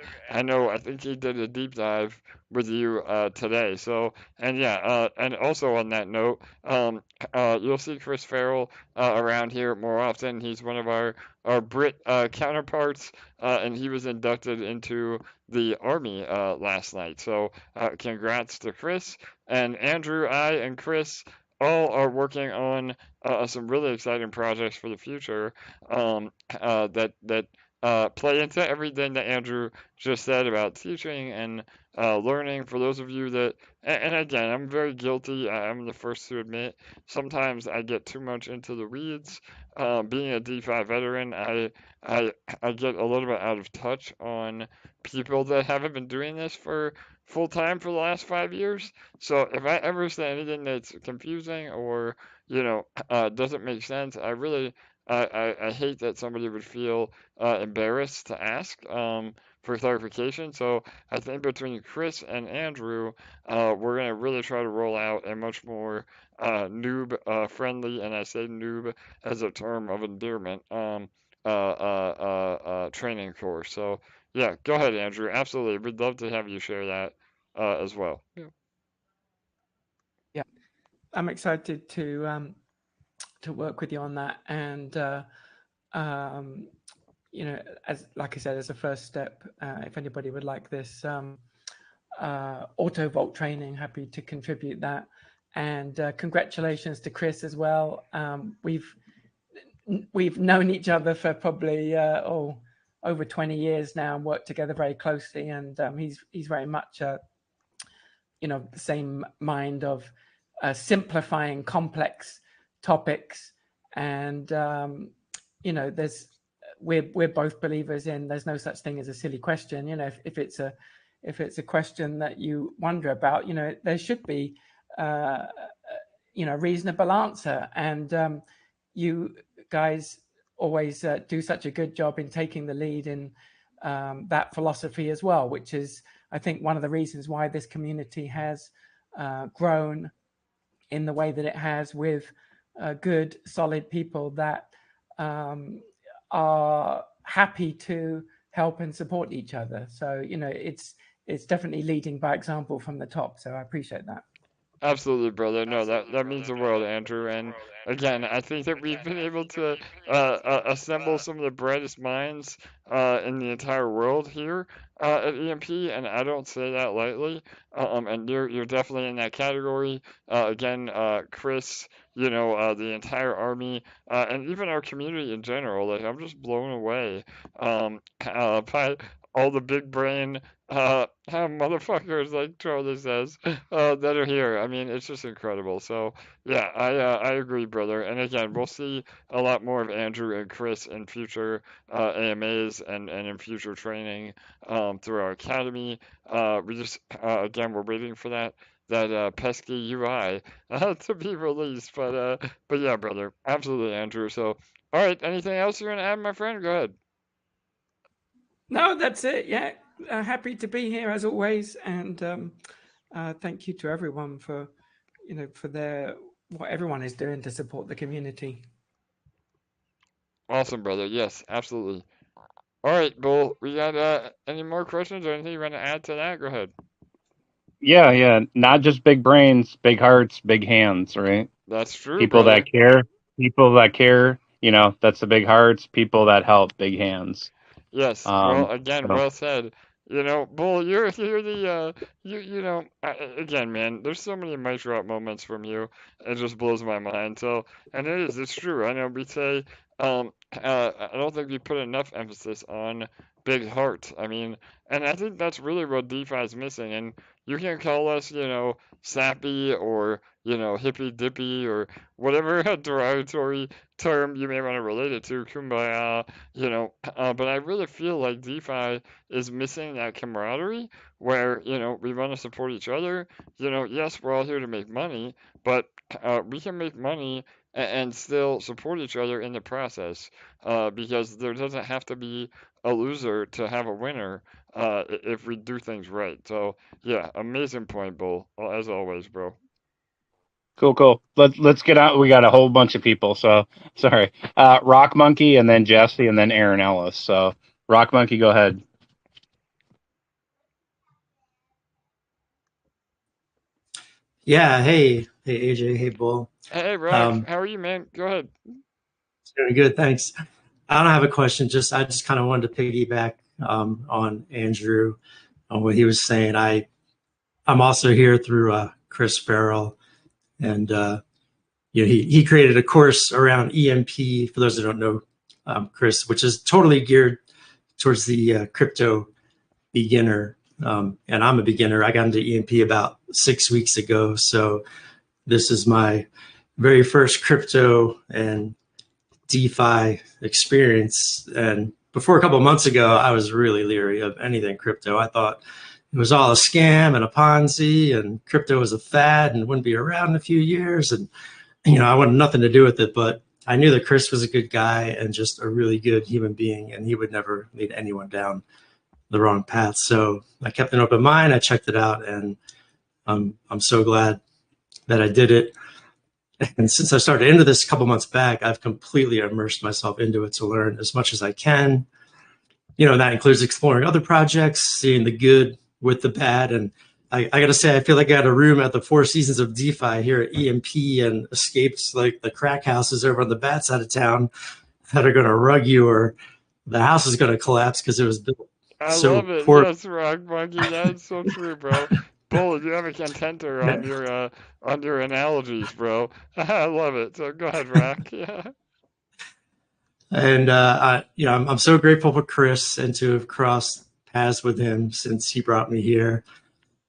think he did a deep dive with you today. So, and also on that note, you'll see Chris Farrell around here more often. He's one of our Brit counterparts, and he was inducted into the Army last night. So, congrats to Chris. And Andrew, and Chris all are working on some really exciting projects for the future that play into everything that Andrew just said about teaching and learning. For those of you that, and again, I'm very guilty. I'm the first to admit, sometimes I get too much into the weeds. Being a DeFi veteran, I get a little bit out of touch on people that haven't been doing this for full time for the last 5 years. So if I ever say anything that's confusing or doesn't make sense, I really I hate that somebody would feel embarrassed to ask for clarification. So I think between Chris and Andrew, we're going to really try to roll out a much more noob friendly, and I say noob as a term of endearment, training course. So yeah, go ahead, Andrew. Absolutely, we'd love to have you share that as well. Yeah, I'm excited to work with you on that, and as like I said, as a first step, if anybody would like this auto vault training, happy to contribute that. And congratulations to Chris as well. We've known each other for probably over 20 years now and worked together very closely, and he's very much the same mind of simplifying complex topics, and we're both believers in there's no such thing as a silly question. If it's a question that you wonder about, there should be a reasonable answer. And you guys always do such a good job in taking the lead in that philosophy as well, which is, I think, one of the reasons why this community has grown in the way that it has, with good, solid people that are happy to help and support each other. So, you know, it's definitely leading by example from the top. So I appreciate that. Absolutely, brother. No, that means the world, Andrew. And again, I think that we've been able to assemble some of the brightest minds in the entire world here at EMP, and I don't say that lightly. And you're definitely in that category. Again, Chris, you know, the entire army, and even our community in general. Like, I'm just blown away by all the big brain motherfuckers, like Charlie says, that are here. I mean, it's just incredible. So yeah, I agree, brother. And again, we'll see a lot more of Andrew and Chris in future AMAs and in future training through our academy. We just again, we're waiting for that pesky UI to be released. But yeah, brother, absolutely, Andrew. So all right, anything else you want to add, my friend? Go ahead. No, that's it. Yeah, happy to be here as always, and thank you to everyone for, you know, for what everyone is doing to support the community. Awesome, brother. Yes, absolutely. All right, Bull. We got any more questions or anything you want to add to that? Go ahead. Yeah. Not just big brains, big hearts, big hands, right? That's true. People brother. that care. You know, that's the big hearts. People that help, big hands. Yes. Well, again, well said. You know, Bull, you're the you know, again, man. There's so many mic drop moments from you. It just blows my mind. So, and it's true. I know we say, I don't think we put enough emphasis on big heart. I mean, and I think that's really what DeFi is missing. And you can call us, you know, sappy or, you know, hippy dippy or whatever derogatory term you may want to relate it to, kumbaya, you know, but I really feel like DeFi is missing that camaraderie where, you know, we want to support each other. You know, yes, we're all here to make money, but we can make money and still support each other in the process, because there doesn't have to be a loser to have a winner if we do things right. So yeah, amazing point, Bull, as always, bro. Cool. Let's get out. We got a whole bunch of people. So sorry. RockMonkey, and then Jesse, and then Aaron Ellis. So RockMonkey, go ahead. Yeah. Hey AJ. Hey Bull. Hey Rock. How are you, man? Go ahead. Doing good, thanks. I don't have a question. I just kind of wanted to piggyback on Andrew on what he was saying. I'm also here through Chris Farrell. And you know, he created a course around EMP, for those that don't know, Chris, which is totally geared towards the crypto beginner. And I'm a beginner. I got into EMP about 6 weeks ago. So this is my very first crypto and DeFi experience. And before a couple of months ago, I was really leery of anything crypto. I thought it was all a scam and a Ponzi, and crypto was a fad and wouldn't be around in a few years. And, you know, I wanted nothing to do with it, but I knew that Chris was a good guy and just a really good human being, and he would never lead anyone down the wrong path. So I kept an open mind. I checked it out, and I'm so glad that I did it. And since I started into this a couple months back, I've completely immersed myself into it to learn as much as I can. You know, that includes exploring other projects, seeing the good with the bad. And I got to say, I feel like I got a room at the Four Seasons of DeFi here at EMP, and escaped like the crack houses over on the bad side of town that are going to rug you, or the house is going to collapse because it was built. I love it. Yes, RockMonkey. That's so true, bro. Bull, you have a contender on your analogies, bro. I love it. So go ahead, Rock. Yeah. And you know, I'm so grateful for Chris and to have crossed paths with him since he brought me here.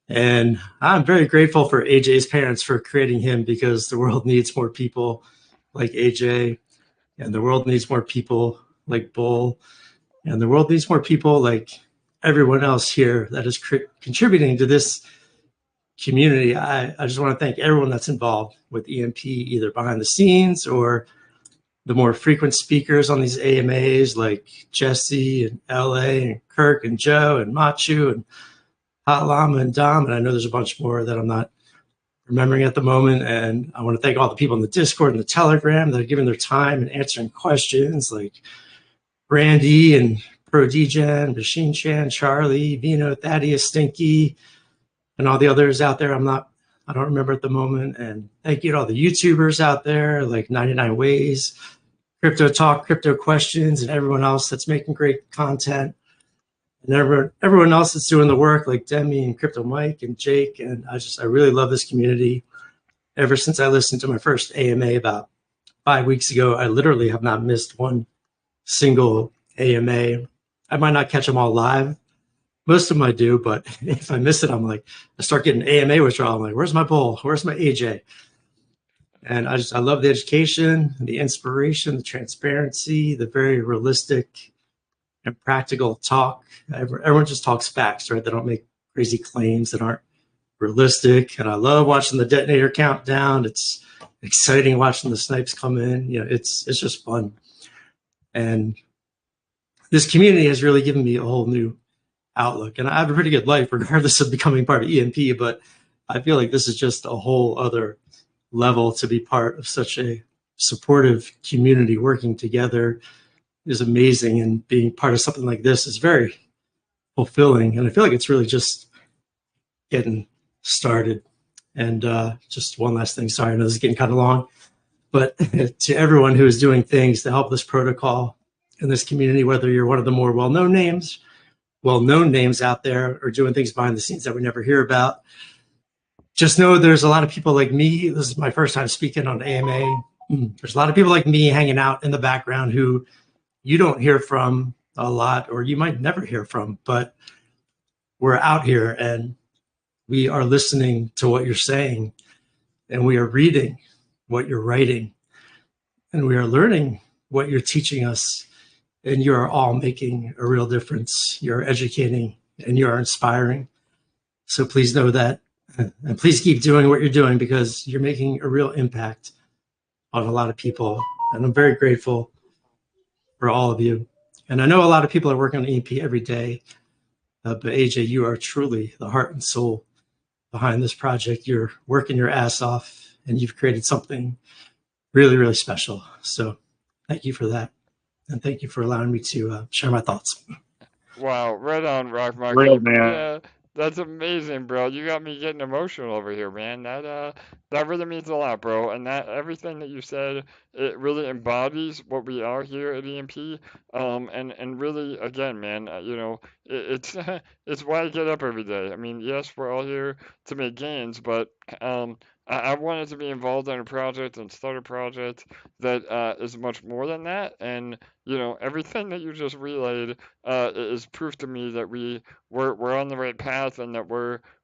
And I'm very grateful for AJ's parents for creating him, because the world needs more people like AJ, and the world needs more people like Bull, and the world needs more people like everyone else here that is contributing to this community. I just want to thank everyone that's involved with EMP, either behind the scenes or the more frequent speakers on these AMAs like Jesse and LA and Kirk and Joe and Machu and Hot Llama and Dom. And I know there's a bunch more that I'm not remembering at the moment. And I want to thank all the people in the Discord and the Telegram that are giving their time and answering questions, like Randy and Pro Degen, Machine Chan, Charlie, Vino, Thaddeus, Stinky, and all the others out there. I don't remember at the moment. And thank you to all the YouTubers out there, like 99 Ways, Crypto Talk, Crypto Questions, and everyone else that's making great content. And everyone else that's doing the work, like Demi and Crypto Mike and Jake. And I really love this community. Ever since I listened to my first AMA about 5 weeks ago, I literally have not missed one single AMA. I might not catch them all live. Most of them I do, but if I miss it, I start getting AMA withdrawal. I'm like, where's my bull? Where's my AJ? And I love the education, the inspiration, the transparency, the very realistic and practical talk. Everyone just talks facts, right? They don't make crazy claims that aren't realistic. And I love watching the detonator countdown. It's exciting watching the snipes come in. It's just fun. And this community has really given me a whole new outlook. And I have a pretty good life regardless of becoming part of EMP, but I feel like this is just a whole other level to be part of such a supportive community. Working together is amazing, and being part of something like this is very fulfilling. And I feel like it's really just getting started. And just one last thing, sorry, I know this is getting kind of long, but to everyone who is doing things to help this protocol in this community, whether you're one of the more well-known names out there, or doing things behind the scenes that we never hear about, just know there's a lot of people like me. This is my first time speaking on AMA. There's a lot of people like me hanging out in the background who you don't hear from a lot, or you might never hear from, but we're out here and we are listening to what you're saying, and we are reading what you're writing, and we are learning what you're teaching us. And you are all making a real difference. You're educating and you are inspiring. So please know that, and please keep doing what you're doing, because you're making a real impact on a lot of people. And I'm very grateful for all of you. And I know a lot of people are working on EMP every day, but AJ, you are truly the heart and soul behind this project. You're working your ass off, and you've created something really, really special. So thank you for that. And thank you for allowing me to share my thoughts. Wow, right on, RockMonkey. Real, man. Yeah, that's amazing, bro. You got me getting emotional over here, man. That really means a lot, bro. And that everything that you said, it really embodies what we are here at EMP. And really, again, man, it's it's why I get up every day. I mean, yes, we're all here to make gains, but I wanted to be involved in a project and start a project that is much more than that. And everything that you just relayed is proof to me that we're on the right path, and that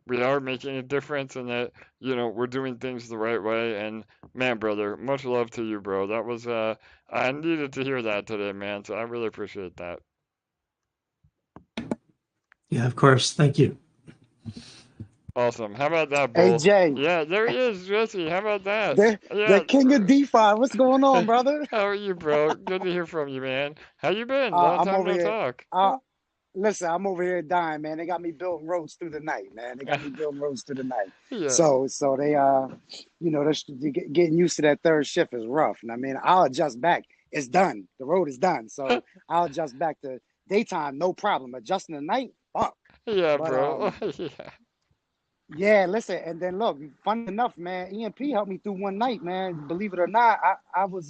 we are making a difference, and that we're doing things the right way. And man, brother, much love to you, bro. That was I needed to hear that today, man. So I really appreciate that. Yeah, of course. Thank you. Awesome. How about that, Hey, Bull? Jay. Yeah, there he is, Jesse. How about that? The king of DeFi. What's going on, brother? How are you, bro? Good to hear from you, man. How you been? Long I'm time over no here. talk. Listen, I'm over here dying, man. They got me building roads through the night, man. Yeah. So they they're getting used to that third shift is rough. And I mean, I'll adjust back. It's done. The road is done. So I'll adjust back to daytime, no problem. Adjusting the night, fuck. Yeah, But, bro. Yeah. Yeah, listen, and then look, funny enough, man, EMP helped me through one night, man. Believe it or not, I was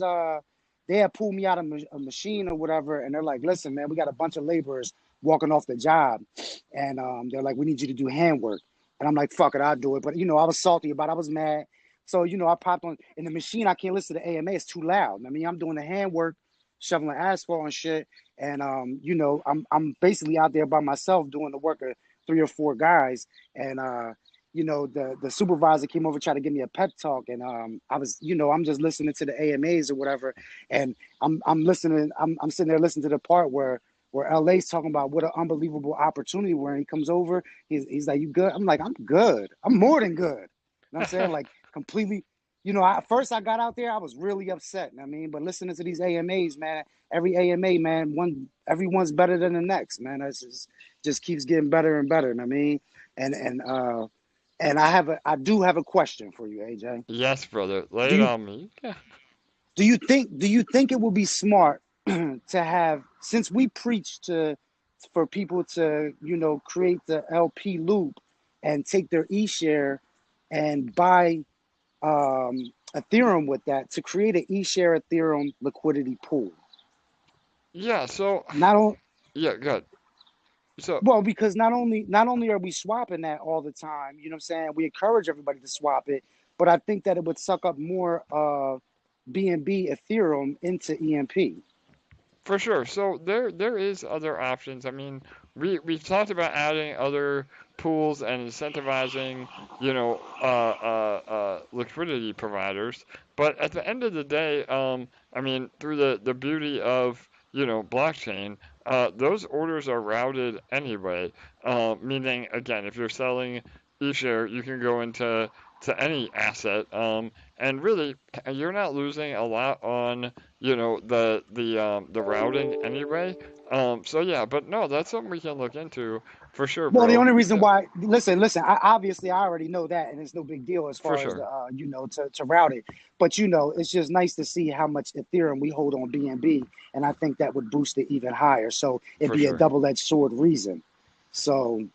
they had pulled me out of a machine or whatever, and they're like, listen, man, we got a bunch of laborers walking off the job, and they're like, we need you to do handwork. And I'm like, fuck it, I'll do it. But I was salty about it, I was mad. So, I popped on in the machine, I can't listen to the AMA, it's too loud. I mean, I'm doing the handwork, shoveling asphalt and shit, and I'm basically out there by myself doing the work of 3 or 4 guys, and the supervisor came over, tried to give me a pep talk, and I was, I'm just listening to the AMAs or whatever, and I'm listening, I'm sitting there listening to the part where LA's talking about what an unbelievable opportunity, where he comes over, he's like, you good? I'm like, I'm good, I'm more than good. You know what I'm saying? Like completely, you know, first I got out there, I was really upset. I mean, but listening to these AMAs, man, every AMA, man, everyone's better than the next, man. That's just keeps getting better and better. I mean, and I do have a question for you, AJ. Yes, brother. Lay Do it you on me. do you think it would be smart to have, since we preach for people to, you know, create the LP loop and take their eShare and buy Ethereum with that, to create an eShare Ethereum liquidity pool? Yeah, so Not on, yeah, good. So well, because not only are we swapping that all the time, you know what I'm saying? We encourage everybody to swap it, but I think that it would suck up more BNB Ethereum into EMP. for sure. So there is other options. I mean, we've talked about adding other pools and incentivizing, you know, liquidity providers. But at the end of the day, I mean, through the beauty of, you know, blockchain, those orders are routed anyway. Meaning, again, if you're selling eShare, you can go into any asset, and really, you're not losing a lot on, you know, the routing anyway. So yeah, but no, that's something we can look into for sure, Well, the bro. only reason Yeah, why, listen, obviously I already know that, and it's no big deal as for far as sure, the, you know, to route it. But, you know, it's just nice to see how much Ethereum we hold on BNB, and I think that would boost it even higher. So it'd for be a sure. double-edged sword reason. So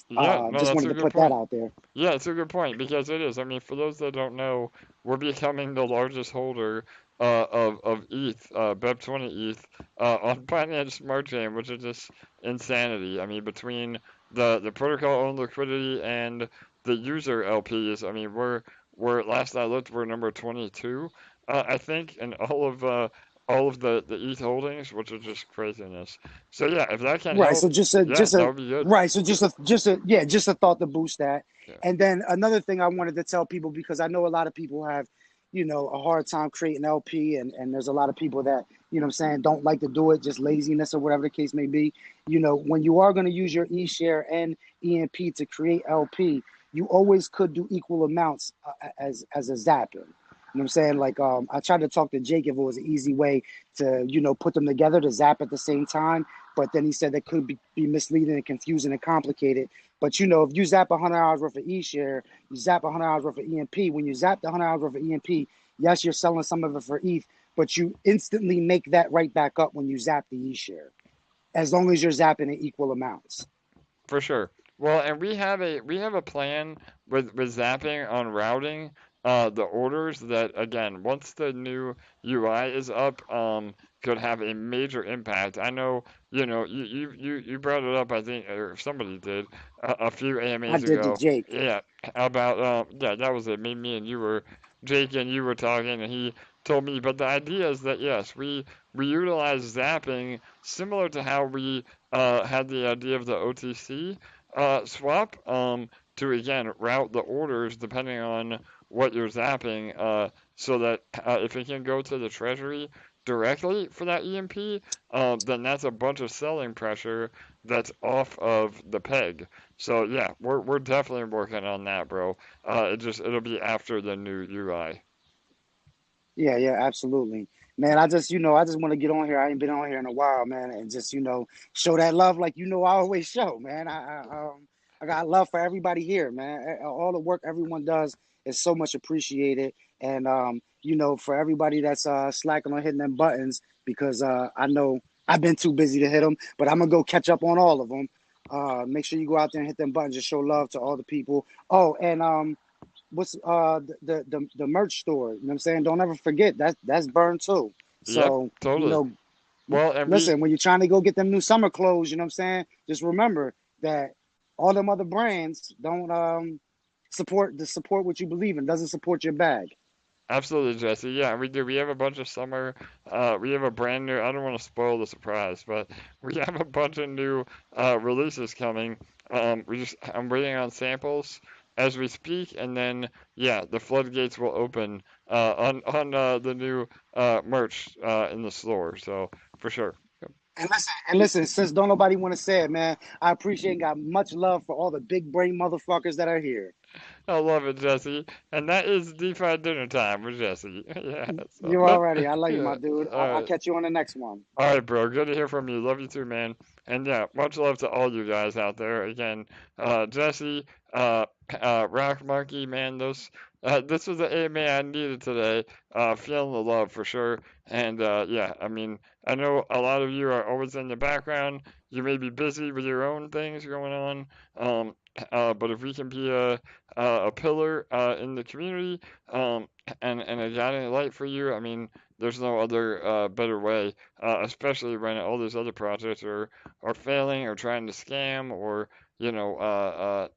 Yeah, no, just that's wanted a to good put that point. out there. Yeah, it's a good point because it is. I mean, for those that don't know, we're becoming the largest holder of ETH, BEP-20 ETH, on Binance Smart Chain, which is just insanity. I mean, between the protocol owned liquidity and the user LPs, I mean, we're last I looked, we're number 22, I think, in all of the ETH holdings, which is just craziness. So yeah, if that can Right. So help, yeah, that would be good. right. So just a thought to boost that. Yeah, And then another thing I wanted to tell people, because I know a lot of people have, you know, a hard time creating LP, and there's a lot of people that, you know what I'm saying, don't like to do it, just laziness or whatever the case may be. You know, when you are going to use your eShare and EMP to create LP, you always could do equal amounts as a zapper. You know what I'm saying? Like, I tried to talk to Jake if it was an easy way to, you know, put them together to zap at the same time. But then he said that could be misleading and confusing and complicated. But, you know, if you zap 100 hours worth of eShare, you zap 100 hours worth of EMP. When you zap the 100 hours worth of EMP, yes, you're selling some of it for ETH, but you instantly make that right back up when you zap the eShare, as long as you're zapping in equal amounts. for sure. Well, and we have a plan with zapping on routing the orders that, again, once the new UI is up, could have a major impact. I know, you know, you brought it up, I think, or somebody did a few I AMAs did to ago. Jake. Yeah, about yeah, that was it. Me and you were Jake, and you were talking, and he told me. But the idea is that yes, we utilize zapping similar to how we had the idea of the OTC swap, to again route the orders depending on what you're zapping, so that if it can go to the treasury directly for that EMP, then that's a bunch of selling pressure that's off of the peg. So yeah, we're definitely working on that, bro. It'll be after the new UI. Yeah, yeah, absolutely. Man, I just, you know, I just want to get on here. I ain't been on here in a while, man, and just, you know, show that love like, you know, I always show, man. I got love for everybody here, man. All the work everyone does is so much appreciated. And you know, for everybody that's slacking on hitting them buttons, because I know I've been too busy to hit them, but I'm gonna go catch up on all of them. Make sure you go out there and hit them buttons and show love to all the people. Oh, and what's the merch store? You know what I'm saying? Don't ever forget that's burned too. Yep, So, you totally. know, Well, and we listen, when you're trying to go get them new summer clothes, you know what I'm saying? Just remember that all them other brands don't support what you believe in, doesn't support your bag. absolutely, Jesse. Yeah, we do. We have a bunch of summer. We have a brand new. I don't want to spoil the surprise, but we have a bunch of new releases coming. I'm waiting on samples as we speak, and then yeah, the floodgates will open on the new merch in the store. So for sure. And listen, since don't nobody want to say it, man, I appreciate and got much love for all the big brain motherfuckers that are here. I love it, Jesse. And that is DeFi dinner time with Jesse. Yeah. You So, already. I love you, yeah. my dude. All I'll right. catch you on the next one. All right, bro. Good to hear from you. Love you too, man. And yeah, much love to all you guys out there. Again, Jesse, RockMonkey, man, this was the AMA I needed today. Feeling the love for sure. And yeah, I mean, I know a lot of you are always in the background. You may be busy with your own things going on. Um, but if we can be a pillar in the community, and a guiding light for you, I mean, there's no other better way, especially when all these other projects are failing or trying to scam or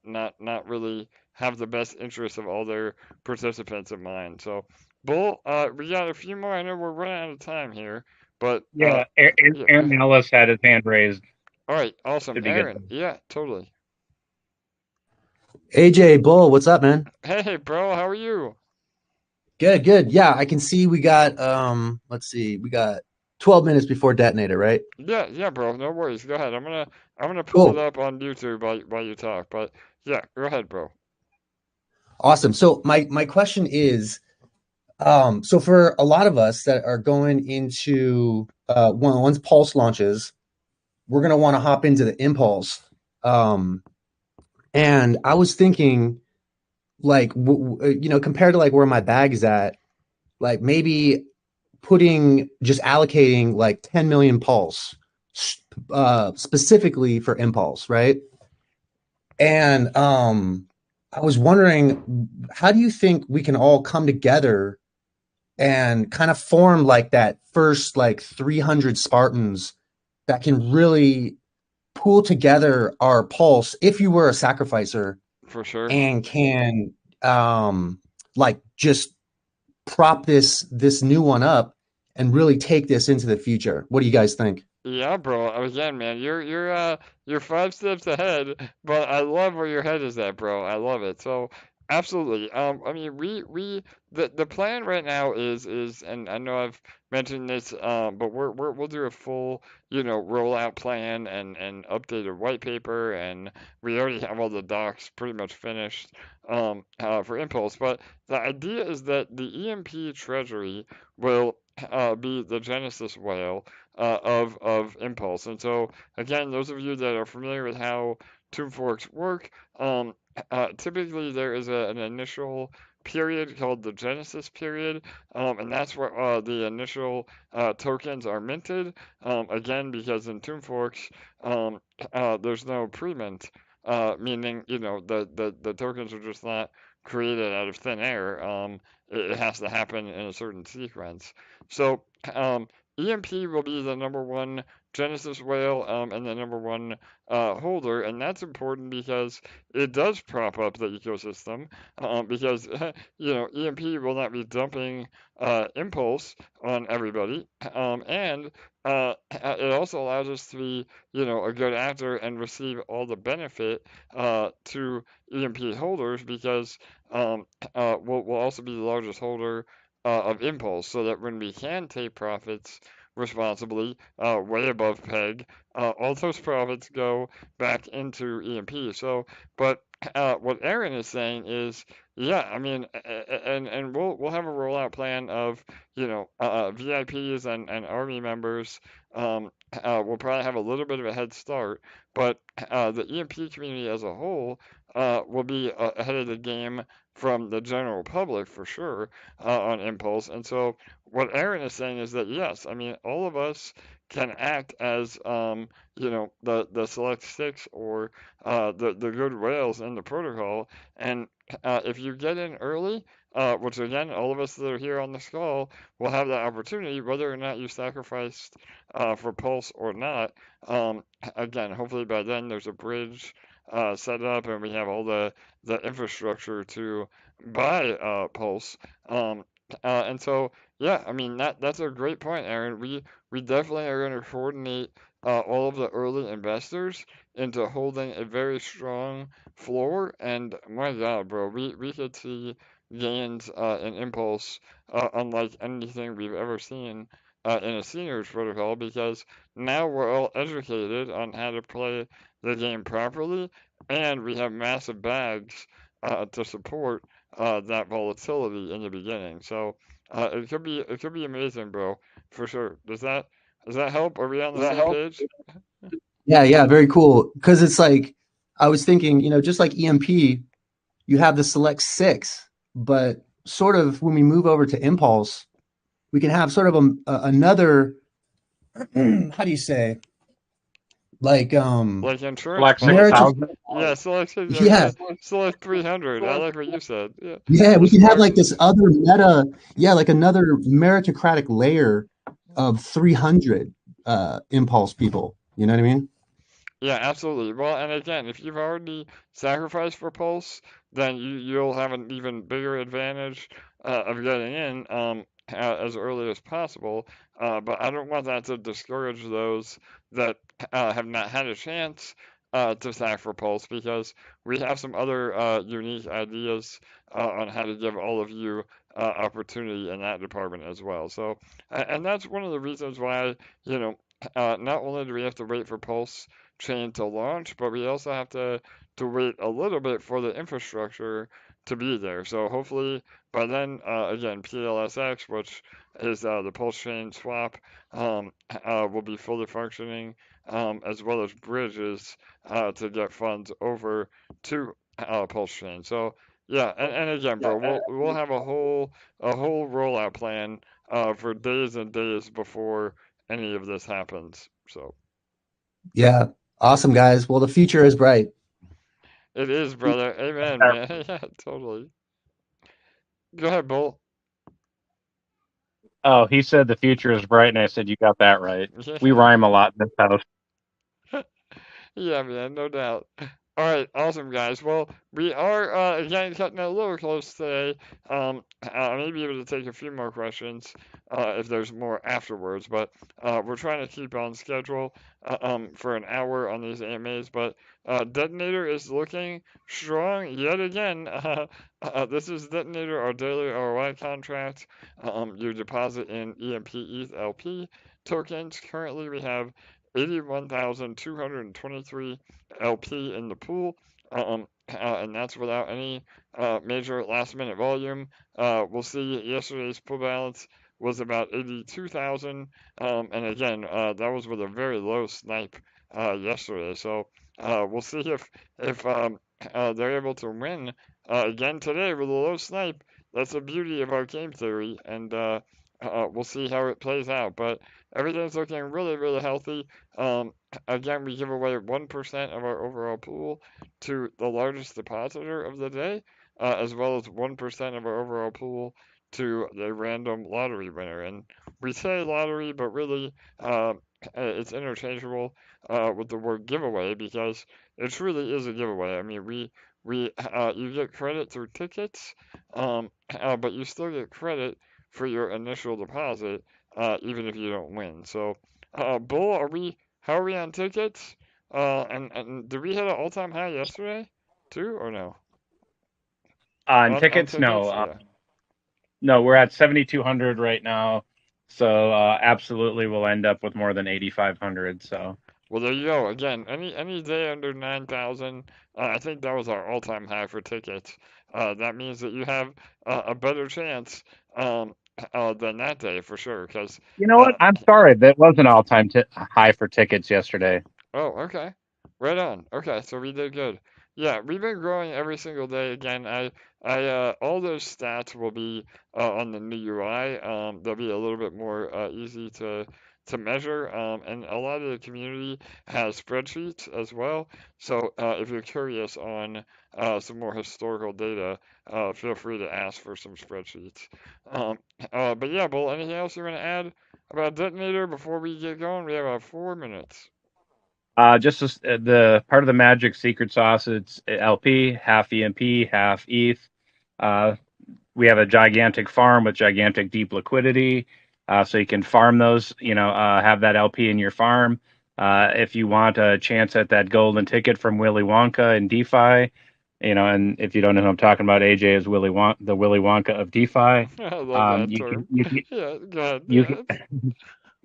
not really have the best interests of all their participants in mind. So, Bull, we got a few more. I know we're running out of time here, but Yeah, yeah, Aaron Ellis had his hand raised. all right, awesome, Should be good. Aaron. Yeah, totally. AJ Bull, what's up, man? Hey, bro, how are you? Good, good. Yeah, I can see we got let's see, we got 12 minutes before Detonator, right? Yeah, bro. No worries. Go ahead. I'm gonna pull it up on YouTube while you talk. But yeah, go ahead, bro. Awesome. So my question is, so for a lot of us that are going into once Pulse launches, we're gonna want to hop into the Impulse. And I was thinking, like, compared to like where my bag is at, like maybe just allocating like 10 million Pulse specifically for Impulse, right? And I was wondering, how do you think we can all come together and kind of form like that first like 300 Spartans that can really pool together our Pulse if you were a sacrificer For sure. and can like just prop this new one up and really take this into the future? What do you guys think? Yeah, bro. Again, man, you're 5 steps ahead, but I love where your head is at, bro. I love it. So absolutely. I mean, the plan right now is, and I know I've mentioned this, but we'll do a full, rollout plan and updated white paper, and we already have all the docs pretty much finished, for Impulse. But the idea is that the EMP Treasury will be the Genesis whale of Impulse. And so, again, those of you that are familiar with how tomb forks work, typically there is an initial period called the Genesis period, and that's where the initial tokens are minted. Again, because in tomb forks, there's no pre-mint, meaning the tokens are just not created out of thin air. It has to happen in a certain sequence. So EMP will be the number one Genesis whale, and the number one holder, and that's important because it does prop up the ecosystem. Because EMP will not be dumping Impulse on everybody, and it also allows us to be a good actor and receive all the benefit to EMP holders because we'll also be the largest holder of Impulse, so that when we can take profits responsibly, way above PEG, all those profits go back into EMP. So, but what Aaron is saying is, yeah, I mean, and we'll have a rollout plan of VIPs and army members. We'll probably have a little bit of a head start, but the EMP community as a whole will be ahead of the game from the general public for sure on Impulse. And so what Aaron is saying is that yes, I mean all of us can act as the select six or the good whales in the protocol. And if you get in early, which again all of us that are here on this call will have that opportunity, whether or not you sacrificed for Pulse or not. Again, hopefully by then there's a bridge set up and we have all the infrastructure to buy Pulse. And so yeah, I mean that's a great point, Aaron. We definitely are going to coordinate all of the early investors into holding a very strong floor. And my God, bro, we could see gains in Impulse unlike anything we've ever seen in a seniors protocol because now we're all educated on how to play the game properly, and we have massive bags to support that volatility in the beginning. So it could be amazing, bro, for sure. Does that help? Are we on the same page? Yeah, very cool. Because it's like I was thinking, just like EMP, you have the select 6, but sort of when we move over to Impulse, we can have sort of another how do you say, like Like insurance Select policy. 6,000. Yeah, select yeah, select 300. I like what you said. Yeah. yeah, we can have Smart. like this other meta, like another meritocratic layer of 300 Impulse people. You know what I mean? Yeah, absolutely. Well, and again, if you've already sacrificed for Pulse, then you'll have an even bigger advantage of getting in as early as possible. But I don't want that to discourage those that have not had a chance to sack for Pulse, because we have some other unique ideas on how to give all of you opportunity in that department as well. So, and that's one of the reasons why, not only do we have to wait for Pulse chain to launch, but we also have to wait a little bit for the infrastructure to be there. So hopefully by then, again, PLSX, which is the Pulse chain swap, will be fully functioning, as well as bridges to get funds over to Pulse chain. So yeah, and again, bro, we'll have a whole rollout plan for days and days before any of this happens. So. Yeah. Awesome, guys. Well, the future is bright. It is, brother. Amen, man. Yeah, totally. Go ahead, Bull. Oh, he said the future is bright, and I said you got that right. We rhyme a lot in this house. Yeah, man, no doubt. All right, awesome, guys. Well, we are again cutting it a little close today. I may be able to take a few more questions if there's more afterwards, but we're trying to keep on schedule for an hour on these AMAs. But Detonator is looking strong yet again. This is Detonator, our daily ROI contract. You deposit in EMP-ETH LP tokens. Currently, we have 81,223 LP in the pool, and that's without any major last minute volume. We'll see yesterday's pool balance was about 82,000, and again, that was with a very low snipe yesterday. So we'll see if they're able to win again today with a low snipe. That's the beauty of our game theory, and we'll see how it plays out. But everything's looking really, really healthy. Again, we give away 1% of our overall pool to the largest depositor of the day, as well as 1% of our overall pool to the random lottery winner. And we say lottery, but really it's interchangeable with the word giveaway, because it truly is a giveaway. I mean, you get credit through tickets, but you still get credit for your initial deposit, even if you don't win. So, Bull, how are we on tickets? And did we hit an all-time high yesterday, too, or no? On tickets, no. Yeah. No, we're at 7,200 right now. So absolutely, we'll end up with more than 8,500. So. Well, there you go. Again, any day under 9,000, I think that was our all-time high for tickets. That means that you have a better chance than that day for sure. Because you know what? I'm sorry, that was an all-time high for tickets yesterday. Oh, okay. Right on. Okay, so we did good. Yeah, we've been growing every single day. Again, all those stats will be on the new UI. They'll be a little bit more easy to measure. And a lot of the community has spreadsheets as well. So if you're curious on some more historical data, feel free to ask for some spreadsheets. But yeah, Bull, anything else you want to add about Detonator before we get going? We have about 4 minutes. Just the part of the magic secret sauce, it's LP, half EMP, half ETH. We have a gigantic farm with gigantic deep liquidity. So you can farm those, have that LP in your farm. If you want a chance at that golden ticket from Willy Wonka in DeFi, and if you don't know who I'm talking about, AJ is the Willy Wonka of DeFi. I love that term. Yeah, go ahead.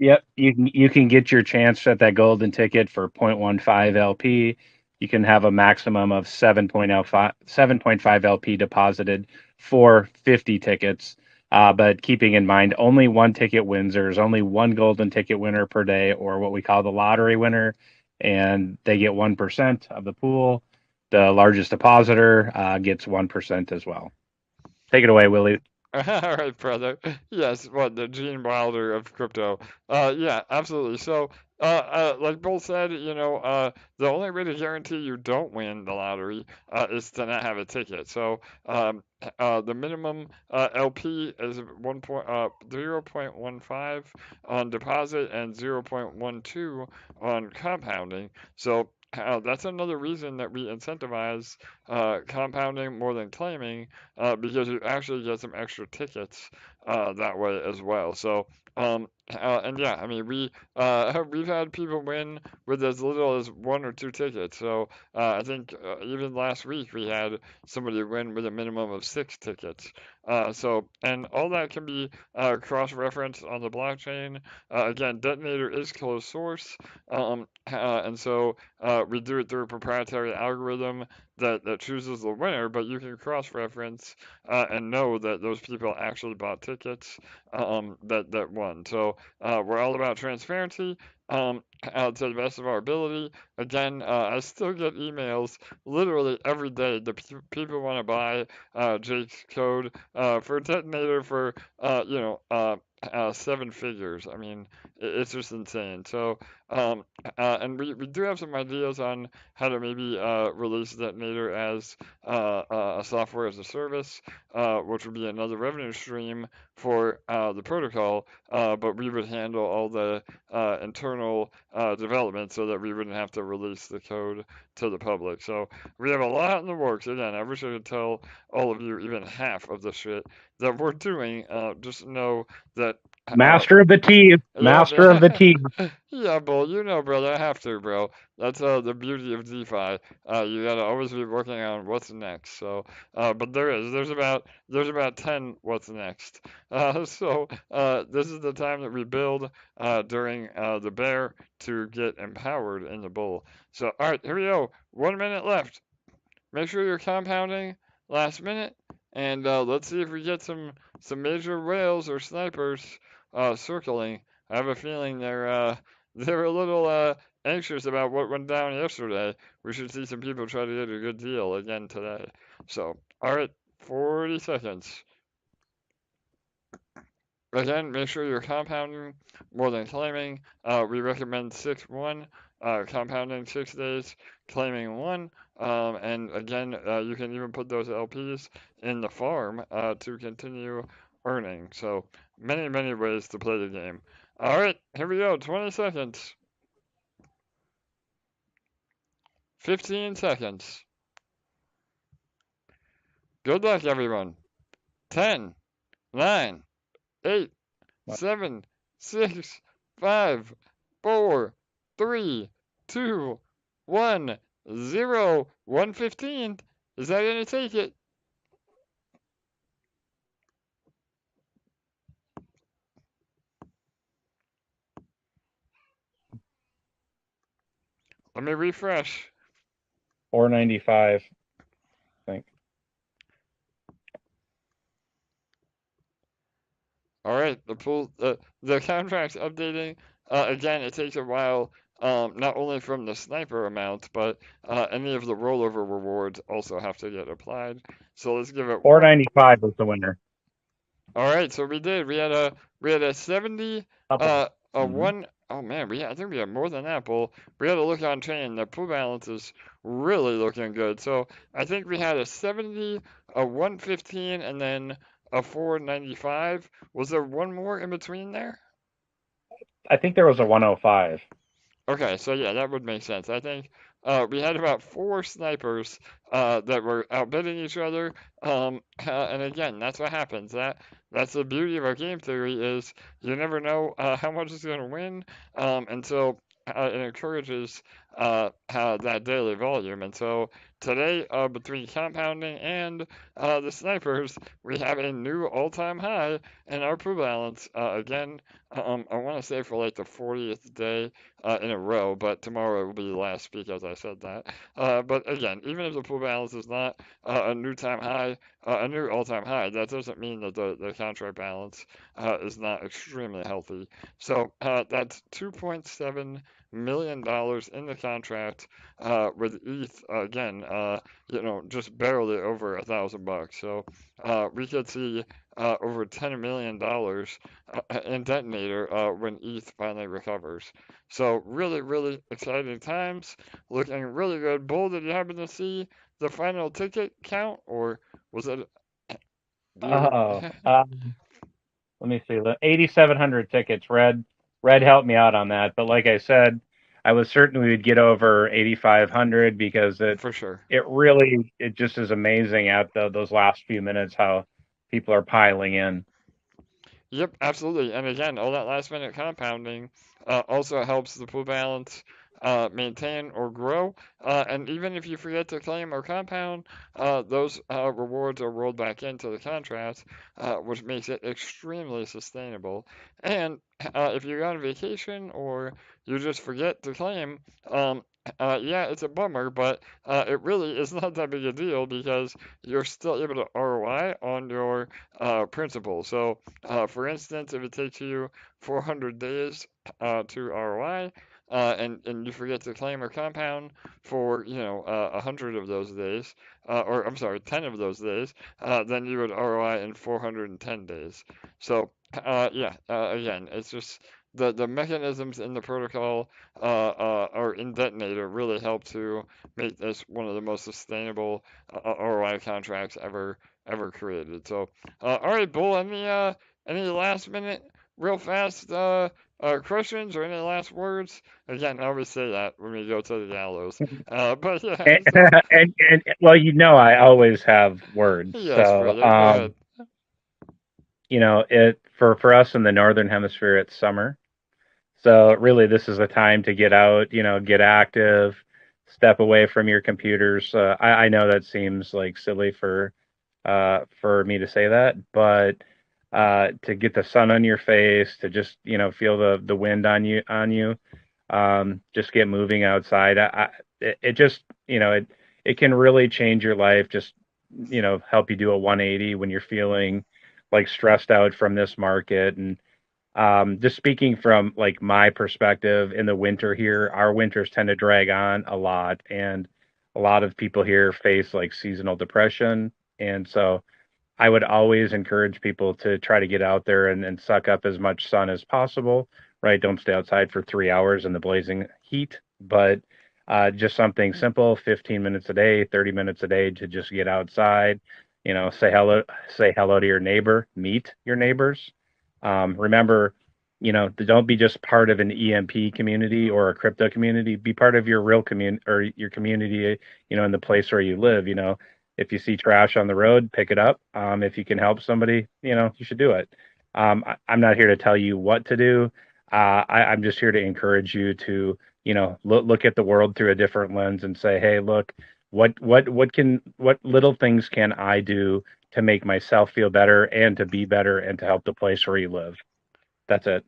Yep, you can get your chance at that golden ticket for 0.15 LP. you can have a maximum of 7.5 LP deposited for 50 tickets. But keeping in mind, only one ticket wins. There's only one golden ticket winner per day, or what we call the lottery winner, and they get 1% of the pool. The largest depositor gets 1% as well. Take it away, Willie. All right, brother. Yes, what, the Gene Wilder of crypto? Yeah, absolutely. So, like Bull said, the only way to guarantee you don't win the lottery is to not have a ticket. So, the minimum LP is 0.15 on deposit and 0.12 on compounding. So, that's another reason that we incentivize compounding more than claiming, because you actually get some extra tickets that way as well. So, and yeah, I mean, we've had people win with as little as 1 or 2 tickets. So I think even last week we had somebody win with a minimum of 6 tickets. And all that can be cross-referenced on the blockchain. Again, Detonator is closed source, and so we do it through a proprietary algorithm that chooses the winner, but you can cross-reference and know that those people actually bought tickets that won. So we're all about transparency to the best of our ability. Again, I still get emails literally every day. The people want to buy Jake's code for Detonator for 7 figures. I mean, it's just insane. So, and we do have some ideas on how to maybe release Detonator as a software as a service, which would be another revenue stream for the protocol, but we would handle all the internal development so that we wouldn't have to release the code to the public. So we have a lot in the works. Again, I wish I could tell all of you even half of the shit that we're doing. Just know that Master of the team. Master of the team. Yeah, Bull, brother, I have to, bro. That's the beauty of DeFi. You gotta always be working on what's next. So, but there's about 10 what's next. So this is the time that we build during the bear to get empowered in the bull. So, all right, here we go. 1 minute left. Make sure you're compounding last minute, and let's see if we get some major whales or snipers circling. I have a feeling they're a little anxious about what went down yesterday. We should see some people try to get a good deal again today. So, all right, 40 seconds. Again, make sure you're compounding more than claiming. We recommend 6-1, compounding 6 days, claiming 1. And again, you can even put those LPs in the farm to continue earning. So many, many ways to play the game. All right, here we go. 20 seconds. 15 seconds. Good luck, everyone. 10, 9, 8, 7, 6, 5, 4, 3, 2, 1, 0, 115. Is that gonna take it? Let me refresh. 495, I think. All right, the pool, the contract's updating. Again, it takes a while, not only from the sniper amount, but any of the rollover rewards also have to get applied. So let's give it 495 was the winner. All right, so we did. We had a 70, one. Oh man, I think we had more than that, Bull. We had a look on chain. The pool balance is really looking good. So I think we had a 70, a 115, and then a 495. Was there one more in between there? I think there was a 105. Okay, so yeah, that would make sense. I think we had about 4 snipers that were outbidding each other. And again, that's what happens. That's the beauty of our game theory is you never know how much is going to win until it encourages that daily volume. And so today, between compounding and the snipers, we have a new all-time high in our pool balance. Again, I want to say for like the 40th day in a row, but tomorrow will be the last because I said that. But again, even if the pool balance is not a new time high, a new all-time high, that doesn't mean that the contract balance is not extremely healthy. So that's $2.7 million in the contract with ETH again, just barely over $1,000. So we could see over $10 million in Detonator when ETH finally recovers. So really, really exciting times, looking really good. Bull, did you happen to see the final ticket count, or was it? Oh, let me see. The 8,700 tickets. Red helped me out on that. But like I said, I was certain we would get over 8,500 because For sure. it just is amazing at those last few minutes how people are piling in. Yep, absolutely. And again, all that last minute compounding also helps the pool balance maintain or grow. And even if you forget to claim or compound, those rewards are rolled back into the contract, which makes it extremely sustainable. And if you're on vacation or you just forget to claim, yeah, it's a bummer, but it really is not that big a deal because you're still able to ROI on your principal. So, for instance, if it takes you 400 days to ROI, and you forget to claim or compound for 100 of those days, or I'm sorry, 10 of those days, then you would ROI in 410 days. So yeah, again, it's just the mechanisms in the protocol or in Detonator really help to make this one of the most sustainable ROI contracts ever created. So, all right, Bull, any last minute, real fast questions or any last words? Again, I always say that when we go to the gallows. But yeah, so, And well, I always have words. yes, So, brother, go ahead. it for us in the northern hemisphere, it's summer. So really, this is a time to get out, get active, step away from your computers. I know that seems like silly for me to say that, but to get the sun on your face, to just feel the wind on you, just get moving outside. It just it can really change your life. Just help you do a 180 when you're feeling like stressed out from this market. And just speaking from like my perspective in the winter here, our winters tend to drag on a lot, and a lot of people here face like seasonal depression. And so I would always encourage people to try to get out there and suck up as much sun as possible, right? Don't stay outside for 3 hours in the blazing heat, but just something simple, 15 minutes a day, 30 minutes a day to just get outside, say hello to your neighbor, meet your neighbors. Remember, don't be just part of an EMP community or a crypto community. Be part of your real community or your community, in the place where you live. If you see trash on the road, pick it up. If you can help somebody, you should do it. I'm not here to tell you what to do. I'm just here to encourage you to, look at the world through a different lens and say, hey, look, what little things can I do to make myself feel better and to be better and to help the place where you live. That's it.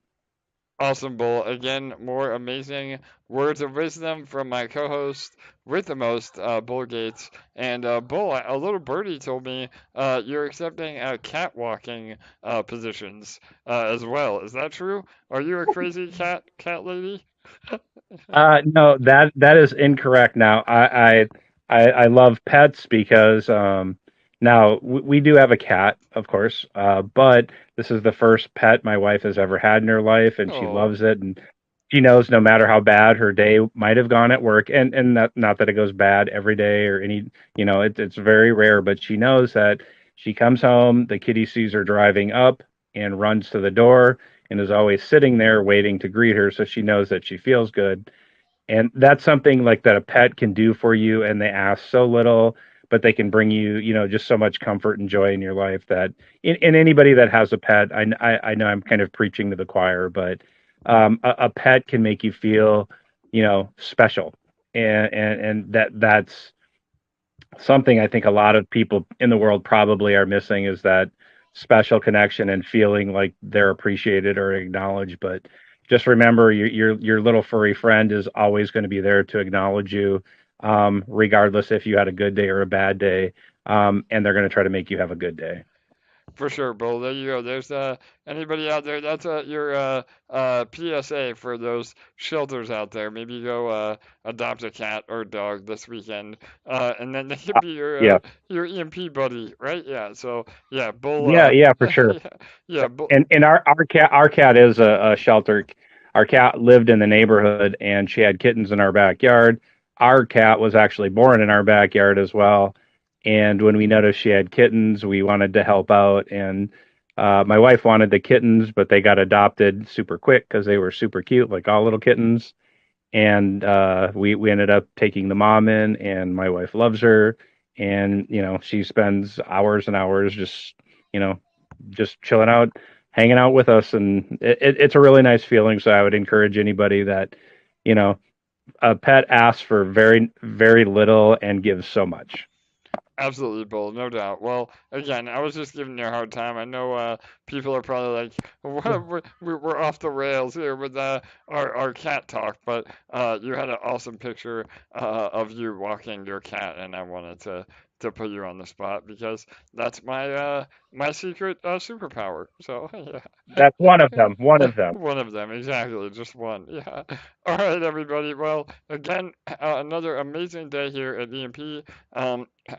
Awesome, Bull. Again, more amazing words of wisdom from my co-host with the most, Bull Gates. And Bull, a little birdie told me you're accepting catwalking positions as well. Is that true? Are you a crazy cat lady? No, that is incorrect. Now, I love pets because now we do have a cat, of course, but this is the first pet my wife has ever had in her life, and she Oh, loves it, and she knows no matter how bad her day might have gone at work, and not that it goes bad every day or any, it's very rare, but she knows that she comes home, the kitty sees her driving up and runs to the door and is always sitting there waiting to greet her, so she knows that she feels good. And that's something like that a pet can do for you, and they ask so little, but they can bring you, just so much comfort and joy in your life that in anybody that has a pet, I know I'm kind of preaching to the choir, but a pet can make you feel, special. And that's something I think a lot of people in the world probably are missing is that special connection and feeling like they're appreciated or acknowledged. But just remember, your little furry friend is always going to be there to acknowledge you, regardless if you had a good day or a bad day, and they're going to try to make you have a good day. For sure, Bull. There you go. There's anybody out there. That's your PSA for those shelters out there. Maybe go adopt a cat or a dog this weekend, and then they can be Yeah, your EMP buddy, right? Yeah. So yeah, Bull. yeah, for sure. yeah, Bull. And our cat is a shelter. Our cat lived in the neighborhood, and she had kittens in our backyard. Our cat was actually born in our backyard as well. And when we noticed she had kittens, we wanted to help out. And my wife wanted the kittens, but they got adopted super quick because they were super cute, like all little kittens. And we ended up taking the mom in, and my wife loves her. And she spends hours and hours just chilling out, hanging out with us, and it's a really nice feeling. So I would encourage anybody that a pet asks for very, very little and gives so much. Absolutely, Bull, no doubt. Well, again, I was just giving you a hard time. I know people are probably like, we're off the rails here with our cat talk, but you had an awesome picture of you walking your cat, and I wanted to put you on the spot because that's my my secret superpower. So yeah. That's one of them. One of them. One of them, exactly, just one. Yeah. All right, everybody. Well, again, another amazing day here at EMP.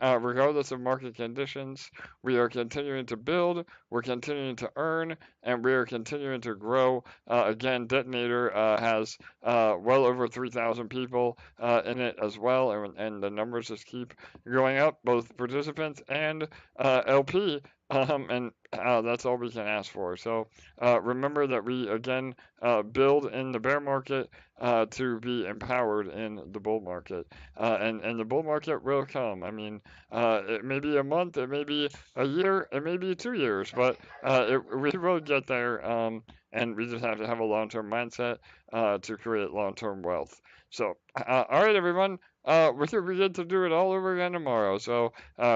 Regardless of market conditions, we are continuing to build, we're continuing to earn, and we are continuing to grow. Again, Detonator has well over 3,000 people in it as well, and the numbers just keep going up, both participants and LP. And that's all we can ask for. So remember that we, again, build in the bear market to be empowered in the bull market. And the bull market will come. I mean, it may be a month, it may be a year, it may be 2 years, but we will get there. And we just have to have a long-term mindset to create long-term wealth. So, all right, everyone. We get to do it all over again tomorrow. So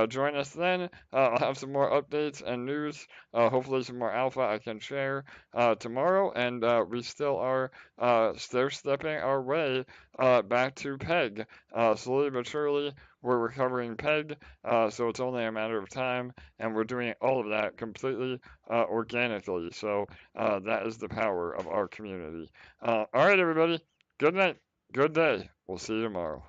join us then. I'll have some more updates and news. Hopefully some more alpha I can share tomorrow. And we still are stair-stepping our way back to PEG. Slowly but surely, we're recovering PEG. So it's only a matter of time. And we're doing all of that completely organically. So that is the power of our community. All right, everybody. Good night. Good day. We'll see you tomorrow.